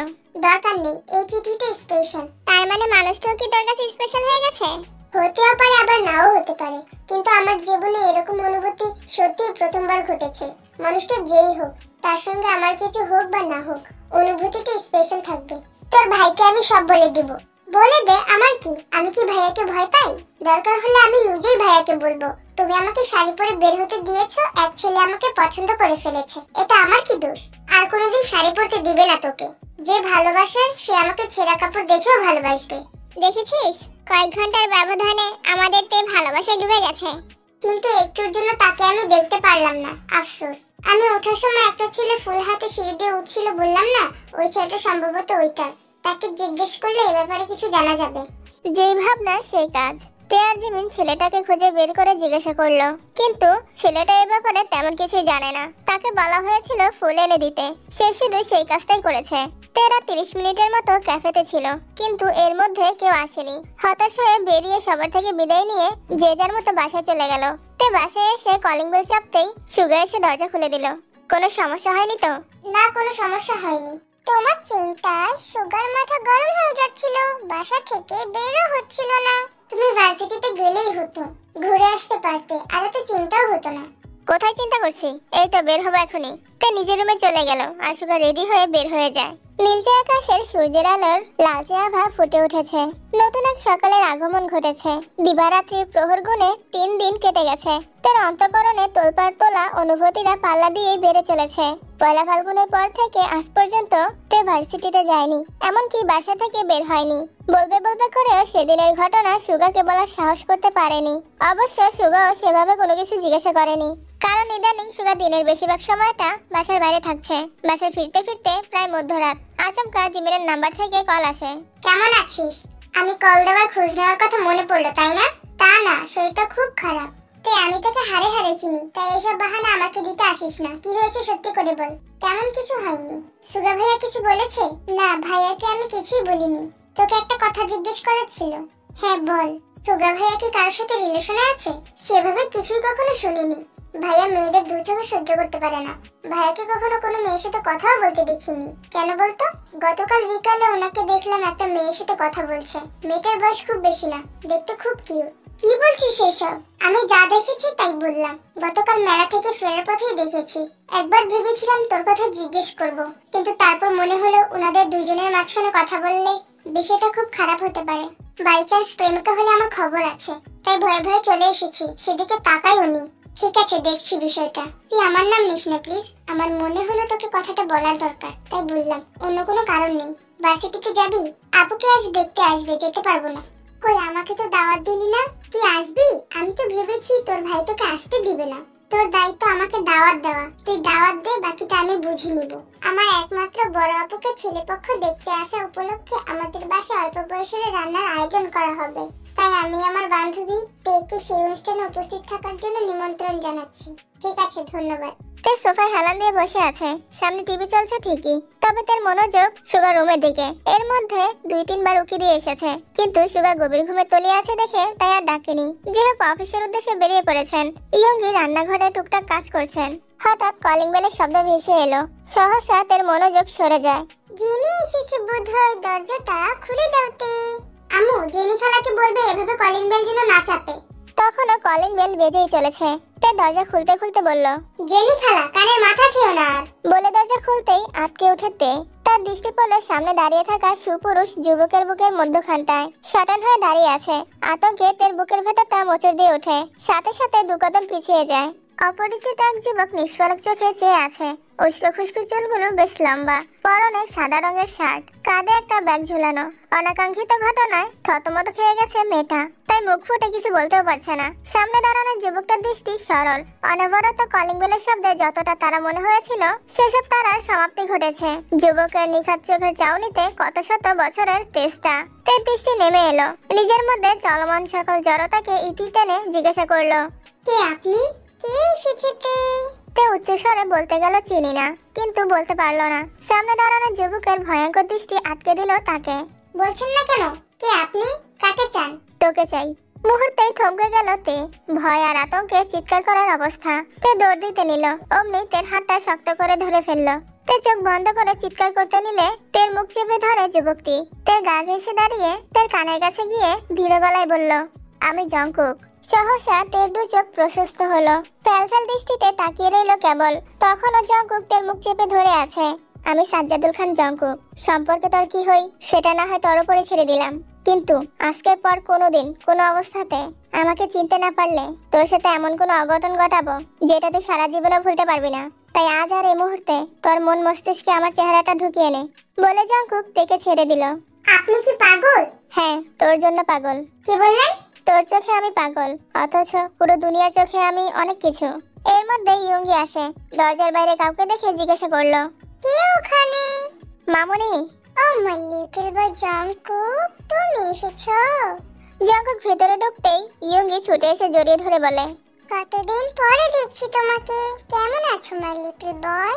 দরকার নেই, এই চিঠিটা স্পেশাল। তার মানে মানুষটাও কি তোর কাছে স্পেশাল হয়ে গেছে? হতেও পারে, আবার নাও হতে পারে, কিন্তু আমার জীবনে এরকম অনুভূতি সত্যিই প্রথমবার ঘটেছে। মানুষটা যেই হোক, তার সঙ্গে আমার কিছু হোক বা না হোক, অনুভূতিটা স্পেশাল থাকবে। তোর ভাইকে আমি সব বলে দিব। বলে দে, আমার কি? আমি কি ভাইয়াকে ভয় পাই? দরকার হলে আমি নিজেই ভাইয়াকে বলবো তুমি আমাকে শাড়ি পরে বের হতে দিয়েছো, এক ছেলে আমাকে পছন্দ করে ফেলেছে, এটা আমার কি দোষ? আর কোনোদিন শাড়ি পরতে দিবে না তোকে। যে ভালোবাসে সে আমাকে ছেঁড়া কাপড় দেখেও ভালোবাসবে। দেখেছিস কয়েক ঘন্টার ব্যবধানে আমাদের তে ভালোবাসায় ডুবে গেছে। কিন্তু একটুর জন্য তাকে আমি দেখতে পারলাম না, আফসোস। আমি ওঠার সময় একটা ছেলে ফুল হাতে সিঁড়ি দিয়ে উঠছিল, বললাম না ওই ছেলেটা সম্ভবত ওইটার। তাকে জিজ্ঞেস করলে এ ব্যাপারে কিছু জানা যাবে। যেই ভাবনা সেই কাজ। তেয়ার জিমিন ছেলেটাকে খুঁজে বের করে জিজ্ঞাসা করলো, কিন্তু ছেলেটা এ ব্যাপারে তেমন কিছুই জানে না। তাকে বলা হয়েছিল ফুল এনে দিতে, সে শুধু সেই কাজটাই করেছে। তেরা 30 মিনিটের মতো ক্যাফেতে ছিল, কিন্তু এর মধ্যে কেউ আসেনি। হতাশ হয়ে বেরিয়ে সবার থেকে বিদায় নিয়ে যে যার মতো বাসায় চলে গেল। তে বাসায় এসে কলিং বেল চাপতেই সুগা এসে দরজা খুলে দিল। কোনো সমস্যা হয়নি তো? না, কোনো সমস্যা হয়নি। তোমার চিন্তায় সুগার মাথা গরম হয়ে যাচ্ছিল, বাসা থেকে বেরও হচ্ছিল না। তুমি ভার্সিটিতে গেলেই হতো, ঘুরে আসতে পারতে, আর এত চিন্তাও হতো না। কোথায় চিন্তা করছি? এই তো বের হবো এখনই। তে নিজের রুমে চলে গেল আর সুগা রেডি হয়ে বের হয়ে যায়। নীলচে আকাশের সূর্যের আলোর লালচে আভা ফুটে উঠেছে। নতুন এক সকালের আগমন ঘটেছে। দিবারাত্রির প্রহর গুণে 3 দিন কেটে গেছে। তার অন্তঃকরণে তোলপাড় তোলা অনুভূতিরা পাল্লা দিয়েই বেড়ে চলেছে। পয়লা ফাল্গুনের পর থেকে আজ পর্যন্ত তে ভার্সিটিতে যায়নি, এমনকি বাসা থেকে বের হয়নি। বলবে বলবে করেও সেদিনের ঘটনা সুগাকে বলার সাহস করতে পারেনি। অবশ্য সুগাও সেভাবে কোনো কিছু জিজ্ঞাসা করেনি, কারণ ইদানিং সুগা দিনের বেশিরভাগ সময়টা বাসার বাইরে থাকছে। বাসায় ফিরতে ফিরতে প্রায় মধ্যরাত। আচমকা জিমিনের নাম্বার থেকে কল আসে। কেমন আছিস? আমি কল দেওয়ার খোঁজ নেওয়ার কথা মনে পড়লো, তাই না? তা না, শরীরটা খুব খারাপ। তে আমি তোকে হাড়ে হাড়ে চিনি, তাই এসব বাহানা আমাকে দিতে আসিস না। কি হয়েছে সত্যি করে বল। তেমন কিছু হয়নি। সুগা ভাইয়া কিছু বলেছে? না, ভাইয়াকে আমি কিছুই বলিনি। তোকে একটা কথা জিজ্ঞেস করার ছিল। হ্যাঁ বল। সুগা ভাইয়া কি কারোর সাথে রিলেশনে আছে? সেভাবে কিছুই কখনো শুনিনি। ভাইয়া মেয়েদের দু চোখে সহ্য করতে পারে না। ভাইয়াকে কখনো কোনো মেয়ের সাথে কথাও বলতে দেখিনি। কেন বলতো? গতকাল বিকালে ওনাকে দেখলাম একটা মেয়ের সাথে কথা বলছে। মেয়েটার বয়স খুব বেশি না, দেখতে খুব কিউট। কি বলছিস এসব? আমি যা দেখেছি তাই বললাম। গতকাল মেলা থেকে ফেরার পথেই দেখেছি। একবার ভেবেছিলাম তোর কথা জিজ্ঞেস করব, কিন্তু তারপর মনে হলো ওনাদের দুজনের মাঝখানে কথা বললে বিষয়টা খুব খারাপ হতে পারে। বাই চান্স প্রেমিকা হলে আমার খবর আছে, তাই ভয়ে ভয়ে চলে এসেছি। সেদিকে তাকাই উনি। ঠিক আছে, দেখছি বিষয়টা। তুই আমার নাম নিস না প্লিজ। আমার মনে হলো তোকে কথাটা বলার দরকার, তাই বললাম। অন্য কোনো কারণ নেই। ভার্সিটিতে যাবি? আপুকে আজ দেখতে আসবে, যেতে পারবো না। কই, আমাকে তো দাওয়াত দিলি না। তুই আসবি? আমি তো ভেবেছি তোর ভাই তোকে আসতে দিবে না। তোর দায়িত্ব আমাকে দাওয়াত দেওয়া। তুই দাওয়াত দে, বাকিটা আমি বুঝে নিব। আমার একমাত্র বড় আপুকে ছেলেপক্ষ দেখতে আসা উপলক্ষে আমাদের বাসায় অল্প বয়সের রান্নার আয়োজন করা হবে। তাই আমি আমার বান্ধবী তেকে সেই অনুষ্ঠানে উপস্থিত থাকার জন্য নিমন্ত্রণ জানাচ্ছি। ঠিক আছে, ধন্যবাদ। তে সোফায় হেলান দিয়ে বসে আছে। সামনে টিভি চলছে ঠিকই, তবে তার মনোযোগ সুগার রুমের দিকে। এর মধ্যে 2-3 বার উকি দিয়ে এসেছে, কিন্তু সুগা গভীর ঘুমে তলিয়ে আছে দেখে তাই আর ডাকেনি। যেহেতু অফিসের উদ্দেশ্যে বেরিয়ে পড়েছেন, ইয়ঙ্গি রান্নাঘরে টুকটাক কাজ করছেন। হঠাৎ কলিং বেলের শব্দ ভেসে এলো। সহসা তার মনোযোগ সরে যায়। জিনি এসেছে বোধহয়, দরজাটা খুলে দাওতে। আম্মু, জেনি খালাকে বলবে এভাবে কলিং বেল যেন না চাপে। তখনও কলিং বেল বেজেই চলেছে। তে দরজা খুলতে খুলতে বলল, জেনি খালা, কানের মাথা খেও না আর। বলে দরজা খুলতেই আটকে উঠে তে। তার দৃষ্টি পড়ল সামনে দাঁড়িয়ে থাকা সুপুরুষ যুবকের বুকের মধ্যখানটায়। শটান হয়ে দাঁড়িয়ে আছে। আতঙ্কে তের বুকের ভেতরটা মোচড় দিয়ে ওঠে, সাথে সাথে 2 কদম পিছিয়ে যায়। অপরিচিত এক যুবক নিষ্পলক চোখে চেয়ে আছে। উস্কো খুস্কো চুলগুলো বেশ লম্বা, পরনে সাদা রঙের শার্ট, কাঁধে একটা ব্যাগ ঝুলানো। অনাকাঙ্ক্ষিত ঘটনায় থতমত খেয়ে গেছে মেয়েটা, তাই মুখ ফুটে কিছু বলতেও পারছে না। সামনে দাঁড়ানো যুবকটার দৃষ্টি সরল। অনবরত কলিং বেলের শব্দে যতটা তারা মনে হয়েছিল, সেসব তারার সমাপ্তি ঘটেছে। যুবকের নিখাত চোখের চাউনিতে কত শত বছরের তেজটা। তের দৃষ্টি নেমে এলো। নিজের মধ্যে চলমান সকল জড়তাকে ইতি টেনে জিজ্ঞাসা করলো, কে আপনি? কে এসেছে? তে উচ্চস্বরে বলতে গেল চিনি না, কিন্তু বলতে পারলো না। সামনে দাঁড়ানো যুবকের ভয়ঙ্কর দৃষ্টি আটকে দিল তাকে। বলছেন না কেন? কে আপনি? কাকে চান? তোকে চাই। মুহূর্তেই থমকে গেল তে। ভয় আর আতঙ্কে চিৎকার করার অবস্থা। তে দৌড় দিতে নিল, অমনি তের হাতটা শক্ত করে ধরে ফেললো। তে চোখ বন্ধ করে চিৎকার করতে নিলে তের মুখ চেপে ধরে যুবকটি। তের গা ঘেঁষে দাঁড়িয়ে তের কানের কাছে গিয়ে ধীর গলায় বলল, আমি জংকুক। সহসা তের 2 চোখ প্রশস্ত হলো। ফ্যালফ্যাল দৃষ্টিতে তাকিয়ে রইল কেবল। তখনও জংকুক তের মুখ চেপে ধরে আছে। আমি সাজ্জাদুল খান জংকুক। সম্পর্কে তোর কি হই সেটা না হয় তোর উপরে ছেড়ে দিলাম। কিন্তু আজকের পর কোনোদিন কোনো অবস্থাতে আমাকে চিনতে না পারলে তোর সাথে এমন কোনো অঘটন ঘটাবো যেটা তুই সারা জীবনে ভুলতে পারবি না। তাই আজ আর এই মুহূর্তে তোর মন মস্তিষ্কে আমার চেহারাটা ঢুকিয়ে নে, বলে জঙ্কুক তেকে ছেড়ে দিল। আপনি কি পাগল? হ্যাঁ, তোর জন্য পাগল। কি বললেন? তোর চোখে আমি পাগল, অথচ পুরো দুনিয়ার চোখে আমি অনেক কিছু। এর মধ্যে ইয়ঙ্গি আসে, দরজার বাইরে কাউকে দেখে জিজ্ঞাসা করলো, কে ওখানে? মামুনি। ও মাই লিটল বয় জঙ্কুক, তুমি এসেছো? জঙ্কুক ভেতরে ঢুকতেই ইয়ঙ্গি ছুটে এসে জড়িয়ে ধরে বলে, কতদিন পরে দেখছি তোমাকে। কেমন আছো মাই লিটল বয়?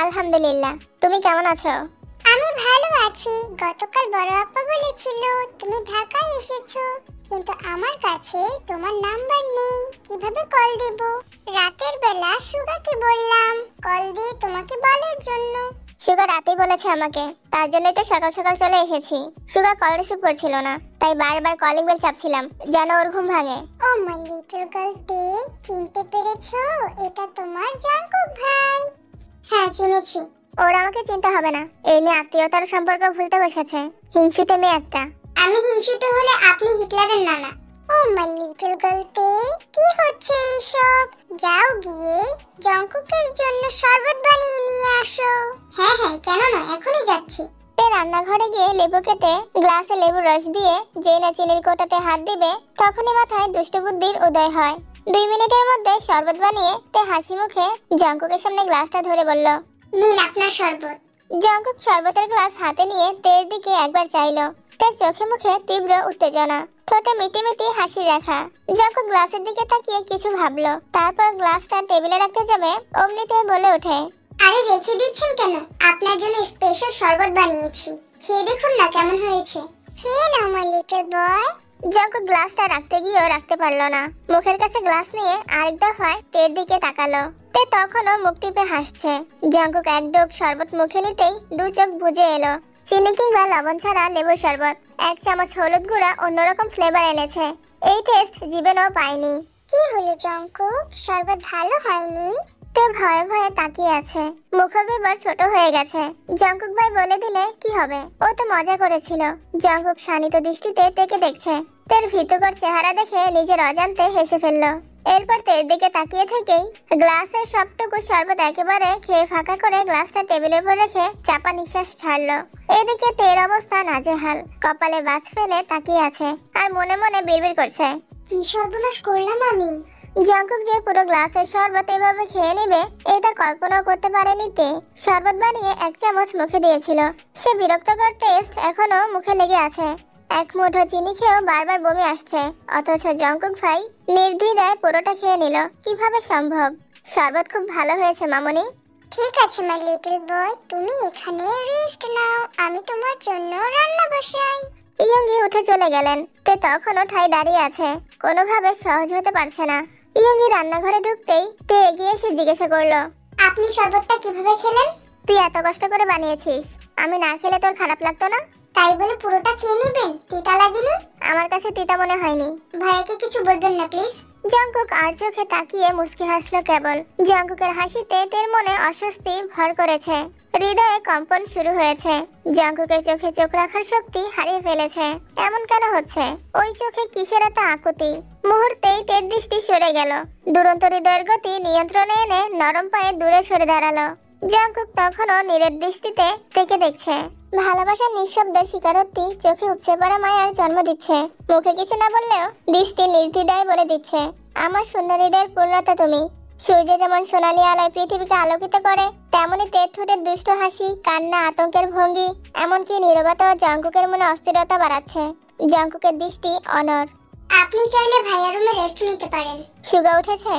আলহামদুলিল্লাহ, তুমি কেমন আছো? আমি ভালো আছি। গতকাল বড় আপা বলেছিল তুমি ঢাকায় এসেছো, কিন্তু আমার কাছে তোমার নাম্বার নেই, কিভাবে কল দেব? রাতের বেলা সুগাকে বললাম কল দিয়ে তোমাকে বলার জন্য। সুগা রাতেই বলেছে আমাকে, তার জন্যই তো সকাল সকাল চলে এসেছি। সুগা কল রিসিভ করছিল না, তাই বারবার কলিং বেল চাপছিলাম যেন ওর ঘুম ভাঙে। ও মাই লিটল গার্লটি, চিনতে পেরেছো? এটা তোমার জঙ্কুক ভাই। হ্যাঁ, চিনেছি। ওর আমাকে চিন্তা হবে না, এই মেয়ে আত্মীয়তার সম্পর্ক ভুলতে বসেছে, হিংসুটে মেয়ে একটা। আমি হিংসুটে হলে আপনি হিটলারের নানা। ও মাই লিটল গার্লটি, কি হচ্ছে এইসব? যাও গিয়ে জঙ্কুকের জন্য শরবত বানিয়ে নিয়ে আসো। হ্যাঁ হ্যাঁ, কেন না, এখনই যাচ্ছি। তে রান্নাঘরে গিয়ে লেবু কেটে গ্লাসে লেবুর রস দিয়ে যেই না চিনির কোটাতে হাত দিবে, তখনই মাথায় দুষ্ট বুদ্ধির উদয় হয়। 2 মিনিটের মধ্যে শরবত বানিয়ে তে হাসি মুখে জঙ্কুকের সামনে গ্লাসটা ধরে বলল, নিন আপনার শরবত। জঙ্কুক শরবতের গ্লাস হাতে নিয়ে তের দিকে একবার চাইলো। তের চোখে মুখে তীব্র উত্তেজনা, ঠোঁটে মিটি মিটি হাসি রেখা। জঙ্কুক গ্লাসের দিকে তাকিয়ে কিছু ভাবলো, তারপর গ্লাসটা টেবিলে রাখতে যাবে অমনিতে বলে ওঠে, আরে রেখে দিচ্ছেন কেন? আপনার জন্য স্পেশাল শরবত বানিয়েছি, খেয়ে দেখুন না কেমন হয়েছে। খেয়ে নাও মাই লিটল বয়। জঙ্কুক গ্লাসটা রাখতে গিয়েও রাখতে পারলো না, মুখের কাছে গ্লাস নিয়ে আরেক দফায় তের দিকে তাকালো। তে তখনও মুখ টিপে হাসছে। জঙ্কুক এক ডোক শরবত মুখে নিতেই 2 চোখ বুজে এলো। চিনি কিংবা লবণ ছাড়া লেবুর শরবত, 1 চামচ হলুদ গুঁড়া অন্যরকম ফ্লেভার এনেছে। এই টেস্ট জীবনেও পাইনি। কি হলো জঙ্কুক, শরবত ভালো হয়নি? তে ভয়ে ভয়ে তাকিয়ে আছে, মুখবিবর ছোট হয়ে গেছে। জঙ্কুক ভাই বলে দিলে কি হবে, ও তো মজা করেছিল। জঙ্কুক শানিত দৃষ্টিতে তেকে দেখছে। তের ভীতকর চেহারা দেখে নিজের অজান্তে হেসে ফেললো। এরপর তের দিকে তাকিয়ে থেকেই গ্লাসের সবটুকু শরবত একেবারে খেয়ে ফাঁকা করে গ্লাসটা টেবিলের উপর রেখে চাপা নিঃশ্বাস ছাড়লো। এদিকে তের অবস্থা নাজেহাল, কপালে বাজ ফেলে তাকিয়ে আছে আর মনে মনে বিড়বিড় করছে, কি সর্বনাশ করলাম আমি। জঙ্কুক যে পুরো গ্লাসের শরবত এভাবে খেয়ে নেবে এটা কল্পনাও করতে পারেনি তে। শরবত বানিয়ে 1 চামচ মুখে দিয়েছিল, সে বিরক্তকর টেস্ট এখনো মুখে লেগে আছে। 1 মুঠো চিনি খেয়েও বারবার বমি আসছে, অথচ জঙ্কুক ভাই নির্দ্বিধায় পুরোটা খেয়ে নিল। কিভাবে সম্ভব? শরবত খুব ভালো হয়েছে মামুনি। ঠিক আছে মাই লিটল বয়, তুমি এখানে রেস্ট নাও, আমি তোমার জন্য রান্না বসাই। ইয়ঙ্গি উঠে চলে গেলেন। তে তখনও ঠাই দাঁড়িয়ে আছে, কোনোভাবে সহজ হতে পারছে না। ইয়ঙ্গি রান্নাঘরে ঢুকতেই তে এগিয়ে এসে জিজ্ঞাসা করলো, আপনি শরবতটা কিভাবে খেলেন? তুই এত কষ্ট করে বানিয়েছিস, আমি না খেলে তোর খারাপ লাগতো না? তাই বলে পুরোটা খেয়ে নেবেন? তিতা লাগেনি? আমার কাছে তিতা মনে হয়নি। ভাইয়াকে কিছু বলবেন না প্লিজ। জঙ্কুক আর চোখে তাকিয়ে মুচকি হাসলো কেবল। জঙ্কুকের হাসিতে তের মনে অস্বস্তি ভর করেছে, হৃদয়ে কম্পন শুরু হয়েছে। জঙ্কুকের চোখে চোখ রাখার শক্তি হারিয়ে ফেলেছে। এমন কেন হচ্ছে? ওই চোখে কিসের এত আকুতি? মুহূর্তেই তের দৃষ্টি সরে গেল। দুরন্ত হৃদয়ের গতি নিয়ন্ত্রণে এনে নরম পায়ে দূরে সরে দাঁড়ালো। জঙ্কুক তখনও নীরের দৃষ্টিতে তেকে দেখছে। ভালোবাসার নিঃশব্দে স্বীকারোক্তি চোখে উপচে পড়া মায়ার জন্ম দিচ্ছে। মুখে কিছু না বললেও দৃষ্টি নির্দ্বিধায় বলে দিচ্ছে, আমার শূন্য হৃদয়ের পূর্ণতা তুমি। সূর্য যেমন সোনালী আলোয় পৃথিবীকে আলোকিত করে, তেমনি তের ঠোঁটের দুষ্ট হাসি, কান্না, আতঙ্কের ভঙ্গি, এমনকি নীরবতা জঙ্কুকের মনে অস্থিরতা বাড়াচ্ছে। জঙ্কুকের দৃষ্টি অনর। আপনি চাইলে ভাইয়ার রুমে রেস্ট নিতে পারেন। সুগা উঠেছে?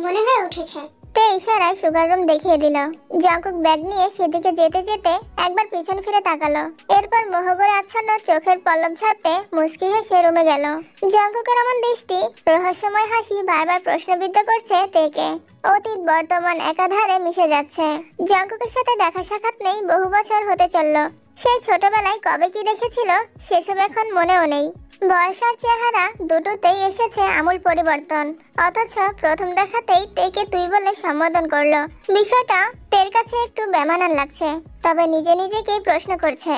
মনে হয় উঠেছে। তে ইশারায় সুগার রুম দেখিয়ে দিল। জঙ্কুক ব্যাগ নিয়ে সেদিকে যেতে যেতে একবার পিছন ফিরে তাকালো। এরপর মোহগরে আচ্ছন্ন চোখের পল্লব ঝাপটে মুচকি হেসে রুমে গেল। জঙ্কুকের এমন দৃষ্টি, রহস্যময় হাসি বারবার প্রশ্নবিদ্ধ করছে তেকে। অতীত বর্তমান একাধারে মিশে যাচ্ছে। জঙ্কুকের সাথে দেখা সাক্ষাৎ নেই বহু বছর হতে চলল। সেই ছোটবেলায় কবে কি দেখেছিল সেসব এখন মনেও নেই। বয়স আর চেহারা দুটোতেই এসেছে আমূল পরিবর্তন, অথচ প্রথম দেখাতেই তেকে তুই বলে সম্বোধন করলো। বিষয়টা তের কাছে একটু বেমানান লাগছে, তবে নিজে নিজেকেই প্রশ্ন করছে,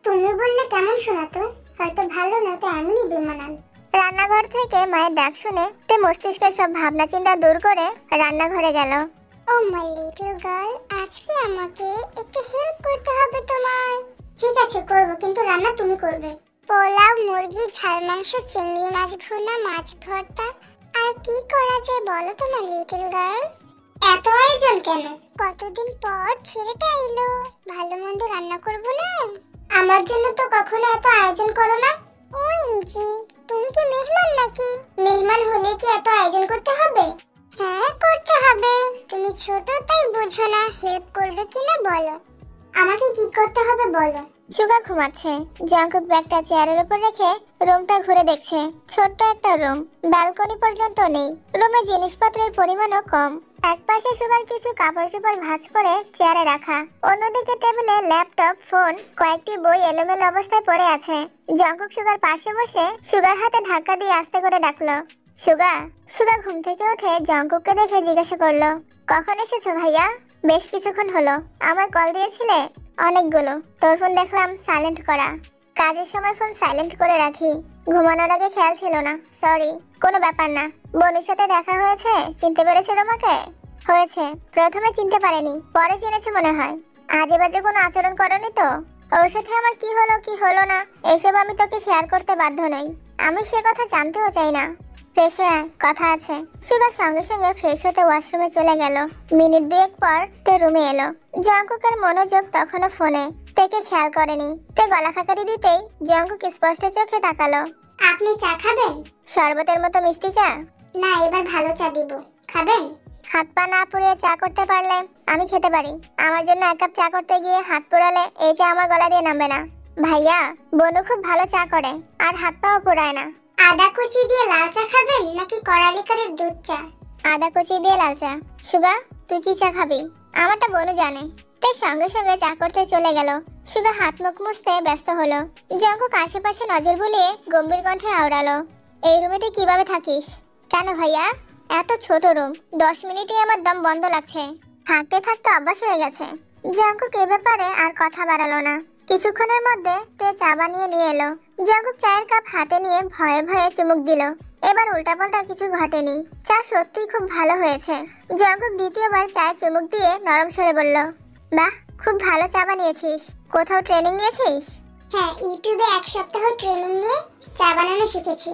তুমি বললে কেমন শোনাতো? হয়তো ভালো না তো এমনই বেমানান। রান্নাঘর থেকে মায়ের ডাক শুনে তে মস্তিষ্কের সব ভাবনা চিন্তা দূর করে রান্নাঘরে গেল। ও মাই লিটল গার্ল, আজকে আমাকে একটু হেল্প করতে হবে তোমার। ঠিক আছে করব, কিন্তু রান্না তুমি করবে। পোলাও, মুরগি, ঝাল মাংস, চিংড়ি মাছ ভুনা, মাছ ভর্তা, আর কি করা যায় বলো তোমার লিটল গার্ল? এত আয়োজন কেন? কতদিন পর ছেলেটা এলো, ভালো মন্দ রান্না করব না? আমার জন্য তো কখনো এত আয়োজন করো না। ওএমজি, তুমি কি মেহমান নাকি? মেহমান হলে কি এত আয়োজন করতে হবে? হ্যাঁ করতে হবে, তুমি ছোট তাই বুঝো না। হেল্প করবে কিনা বলো, আমাকে কি করতে হবে বলো। সুগা ঘুমাচ্ছে। জঙ্কুক ব্যাগটা চেয়ারের উপর রেখে রুমটা ঘুরে দেখছে। ছোট্ট একটা রুম, ব্যালকনি পর্যন্ত নেই। রুমে জিনিসপত্রের পরিমাণও কম। একপাশে সুগার কিছু কাপড় চোপড় ভাঁজ করে চেয়ারে রাখা, অন্যদিকে টেবিলে ল্যাপটপ, ফোন, কয়েকটি বই এলোমেলো অবস্থায় পড়ে আছে। জঙ্কুক সুগার পাশে বসে সুগার হাতে ধাক্কা দিয়ে আস্তে করে ডাকলো, সুগা। সুগা ঘুম থেকে উঠে জঙ্কুককে দেখে জিজ্ঞাসা করলো, কখন এসেছো ভাইয়া? বেশ কিছুক্ষণ হলো। আমার কল দিয়েছিলে? অনেকগুলো। তোর ফোন দেখলাম সাইলেন্ট করা। কাজের সময় ফোন সাইলেন্ট করে রাখি, ঘুমানোর আগে খেয়াল ছিল না, সরি। কোনো ব্যাপার না। বনুর সাথে দেখা হয়েছে? চিনতে পেরেছে তোমাকে? হয়েছে। প্রথমে চিনতে পারেনি, পরে চিনেছে মনে হয়। আজে বাজে কোনো আচরণ করনি তো? ওর সাথে আমার কি হলো কি হলো না এসব আমি তোকে শেয়ার করতে বাধ্য নই। আমি সে কথা জানতেও চাই না। ফ্রেশ হয়ে কথা আছে। সুগার সঙ্গে সঙ্গে ফ্রেশ হতে ওয়াশরুমে চলে গেল। মিনিট দুয়েক পর তে রুমে এলো। জঙ্কুকের মনোযোগ তখনও ফোনে, তেকে খেয়াল করেনি। তে গলা খাকারি দিতেই জঙ্কুক স্পষ্ট চোখে তাকালো। আপনি চা খাবেন? শরবতের মতো মিষ্টি চা? না, এবার ভালো চা দিব, খাবেন? হাত পা না পুড়িয়ে চা করতে পারলে আমি খেতে পারি। আমার জন্য এক কাপ চা করতে গিয়ে হাত পুড়ালে এই চা আমার গলা দিয়ে নামবে না। ভাইয়া, বনু খুব ভালো চা করে, আর হাত পাও পোড়ায় না। আদা কুচি দিয়ে লাল চা খাবেন নাকি কড়ালিকারের দুধ চা? আদা কুচি দিয়ে লাল চা। সুগা, তুই কি চা খাবি? আমারটা বনু জানে। তাই সঙ্গে সঙ্গে চা করতে চলে গেল। সুগা হাত মুখ মুছতে ব্যস্ত হলো। জঙ্কুক আশেপাশে নজর বুলিয়ে গম্ভীর কণ্ঠে আওড়ালো, এই রুমে তুই কিভাবে থাকিস? কেন ভাইয়া? এত ছোট রুম, 10 মিনিটে আমার দম বন্ধ লাগছে। থাকতে থাকতে অভ্যাস হয়ে গেছে। জঙ্কুক এ ব্যাপারে আর কথা বাড়ালো না। কিছুক্ষণের মধ্যে তে চা বানিয়ে নিয়ে এলো। জঙ্কুক চায়ের কাপ হাতে নিয়ে ভয়ে ভয়ে চুমুক দিল। এবার উল্টাপাল্টা কিছু ঘটেনি। চা সত্যি খুব ভালো হয়েছে। জঙ্কুক দ্বিতীয়বার চায়ে চুমুক দিয়ে নরম স্বরে বলল, বাহ, খুব ভালো চা বানিয়েছিস। কোথাও ট্রেনিং নিয়েছিস? হ্যাঁ, ইউটিউবে 1 সপ্তাহ ট্রেনিং নিয়ে চা বানানো শিখেছি।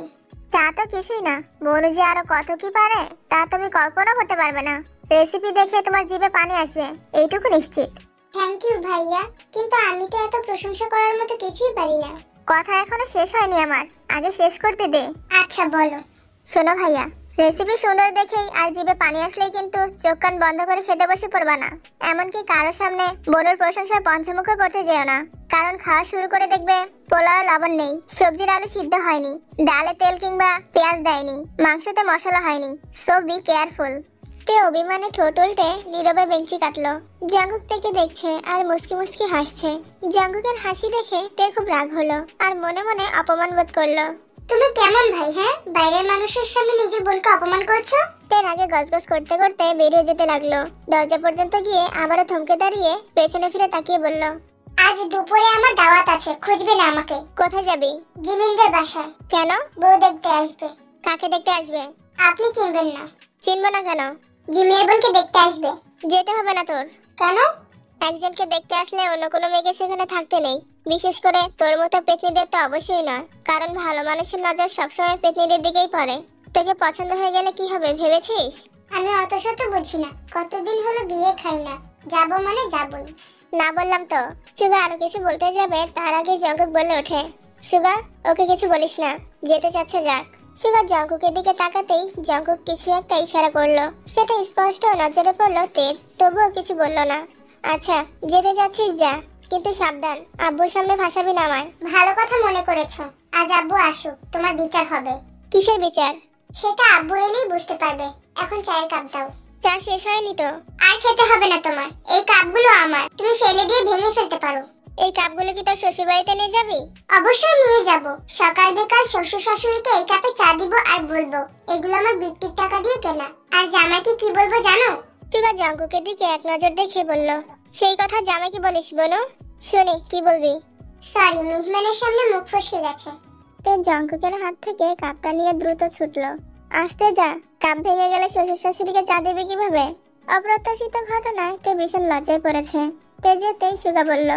চা তো কিছুই না, বনু যে আরো কত কি পারে তা তুমি কল্পনা করতে পারবে না। রেসিপি দেখে তোমার জিভে পানি আসবে, এইটুকু নিশ্চিত। থ্যাংক ইউ ভাইয়া, কিন্তু আমি তো এত প্রশংসা করার মতো কিছুই পারি না। কথা এখনো শেষ হয়নি আমার, আগে শেষ করতে দে। আচ্ছা বলো। শোনো ভাইয়া, রেসিপি সুন্দর দেখেই আর জিভে পানি আসলেই কিন্তু চোখ কান বন্ধ করে খেতে বসে পড়বা না। এমনকি কারোর সামনে বনুর প্রশংসায় পঞ্চমুখ করতে যেও না। কারণ খাওয়া শুরু করে দেখবে পোলাও লবণ নেই, সবজির আলু সিদ্ধ হয়নি, ডালে তেল কিংবা পেঁয়াজ দেয়নি, মাংসতে মশলা হয়নি। So be careful. তে অভিমানে ঠোঁট উল্টে নীরবে বেঞ্চি কাটলো। জঙ্কুক থেকে দেখছে আর মুস্কি মুস্কি হাসছে। জঙ্কুকের হাসি দেখে তে খুব রাগ হলো আর মনে মনে অপমান বোধ করলো। তুমি কেমন ভাই? হ্যাঁ, বাইরের মানুষের সামনে নিজের বোনকে অপমান করছো। তের আগে গজগজ করতে করতে বেরিয়ে যেতে লাগলো। দরজা পর্যন্ত গিয়ে আবারও থমকে দাঁড়িয়ে পেছনে ফিরে তাকিয়ে বলল, আজ দুপুরে আমার দাওয়াত আছে, খুঁজবে না আমাকে। কোথায় যাবি? জিমিনদের বাসায়। কেন? বউ দেখতে আসবে। কাকে দেখতে আসবে? আপনি চিনবেন না। চিনবো না কেন? জিমিনের বোনকে দেখতে আসবে। যেতে হবে না তোর। কেন? একজনকে দেখতে আসলে অন্য কোনো মেয়েকে সেখানে থাকতে নেই। বিশেষ করে তোর মতো পেতনিদের তো অবশ্যই নয়, কারণ ভালো মানুষের নজর সবসময় পেতনিদের দিকেই পড়ে। তোকে পছন্দ হয়ে গেলে কি হবে ভেবেছিস? আমি অত শত বুঝি না, কতদিন হলো বিয়ে খাই না, যাবো মানে যাবই। না বললাম তো। সুগা আরো কিছু বলতে যাবে তার আগে জঙ্কুক বলে ওঠে, সুগা, ওকে কিছু বলিস না, যেতে চাচ্ছে যাক। সুগা জঙ্কুকের দিকে তাকাতেই জঙ্কুক কিছু একটা ইশারা করলো। সেটা স্পষ্ট নজরে পড়লো তের, তবুও কিছু বললো না। আচ্ছা, যেতে যাচ্ছিস যা, কিন্তু সাবধান, আব্বুর সামনে ভাসাবি না আমায়। ভালো কথা মনে করেছো। আজ আব্বু আসুক, তোমার বিচার হবে। কিসের বিচার? সেটা আব্বু এলেই বুঝতে পারবে। এখন চায়ের কাপ দাও। চা শেষ হয়নি তো? আর খেতে হবে না তোমার, এই কাপগুলো আমার, তুমি ফেলে দিয়ে ভেঙে ফেলতে পারো। এই কাপগুলো কি তোর শ্বশুর বাড়িতে নিয়ে যাবি? অবশ্যই নিয়ে যাব। সকাল বিকাল শ্বশুর শাশুড়িকে এই কাপে চা দিব আর বলবো এগুলো আমার বৃত্তির টাকা দিয়ে কেনা। আর জামাইকে কি বলবো জানো? সুগা জঙ্কুকের দিকে এক নজর দেখে বলল, সেই কথা জামাইকে বলিস বনু? শুনি, কি বলবি? সরি, মেহমানের সামনে মুখ ফসকে গেছে। তে জঙ্কুকের হাত থেকে কাপটা নিয়ে দ্রুত ছুটলো। আসতে যা, কাপ ভেঙে গেলে শ্বশুর শাশুড়িকে চা দেবে কিভাবে? অপ্রত্যাশিত ঘটনায় তে ভীষণ লজ্জায় পড়েছে। তে যেতেই সুগা বলল,